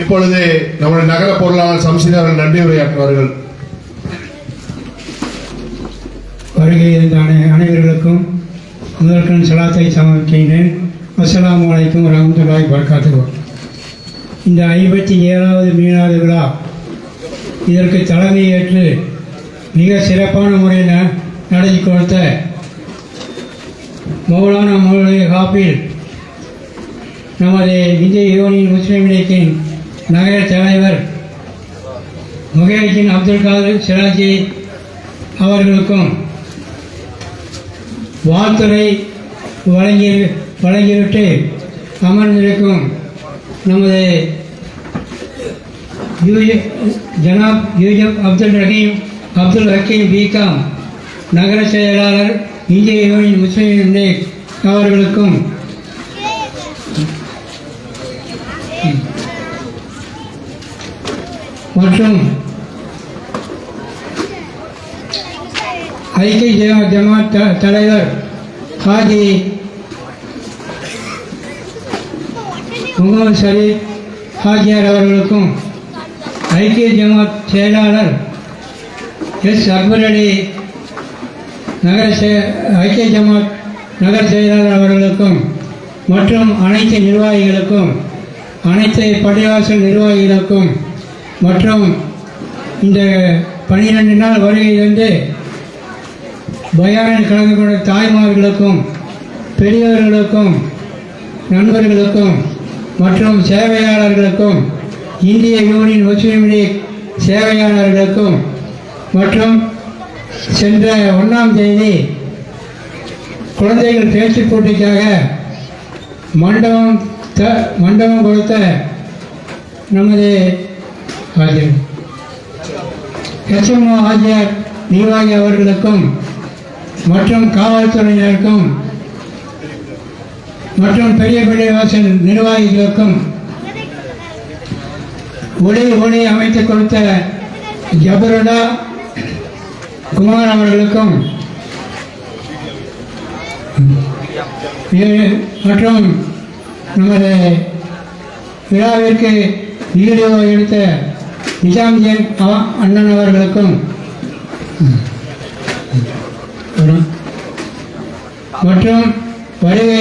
இப்பொழுது நம்முடைய நகர பொருளாளர் சம்சீர் அவர்கள் நன்றி உரையாற்றுவார்கள். வருகை இருந்த அனைவர்களுக்கும் முதற்கண் சலாத்தை சமர்ப்பிக்கின்றேன். அஸ்ஸலாமு அலைக்கும் வரஹ்மத்துல்லாஹி வபரகாத்துஹு. இந்த 57வது மீனாது விழா இதற்கு தலைமையேற்று மிக சிறப்பான முறையில் நடத்தி கொடுத்த மௌலானா மௌலவி ஹாஃபில் நமது இந்திய யூனியன் முஸ்லீம் லீக்கின் நகர தலைவர் முஹைதீன் அப்துல் காதர் சிராஜி அவர்களுக்கும் வாழ்த்துரை வழங்கிவிட்டு அமர்ந்திருக்கும் நமது ஜனாப் யூஜப் அப்துல் ஹக்கீம் பிகாம் நகர செயலாளர் இந்திய யூனியன் முஸ்லீம் லீக் அவர்களுக்கும் மற்றும் ஐக்கிய ஜமாத் தலைவர் ஹாஜி முகமது ஷரீப் ஹாஜியார் அவர்களுக்கும் ஐக்கிய ஜமாத் செயலாளர் எஸ் அக்பர் அலி ஐக்கிய ஜமாத் நகர செயலாளர் அவர்களுக்கும் மற்றும் அனைத்து நிர்வாகிகளுக்கும் அனைத்து பள்ளிவாசல் நிர்வாகிகளுக்கும் மற்றும் இந்த 12 நாள் வருகையிலிருந்து பயானில் கலந்து கொண்ட தாய்மார்களுக்கும் பெரியவர்களுக்கும் நண்பர்களுக்கும் மற்றும் சேவையாளர்களுக்கும் இந்திய யூனியன் முஸ்லீம் லீக் சேவையாளர்களுக்கும் மற்றும் சென்ற 1ஆம் தேதி குழந்தைகள் பேச்சுப் போட்டிக்காக மண்டபம் கொடுத்த நமது எச்எம்ஓ ஆஜியார் நிர்வாகி அவர்களுக்கும் மற்றும் காவல்துறையினருக்கும் மற்றும் பெரிய வாசல் நிர்வாகிகளுக்கும் ஒளி அமைத்து கொடுத்த ஜபருல்லா குமார் அவர்களுக்கும் மற்றும் நமது விழாவிற்கு வீடியோ எடுத்த நிஜாம்ஜியன் அண்ணன் அவர்களுக்கும் மற்றும் வருகை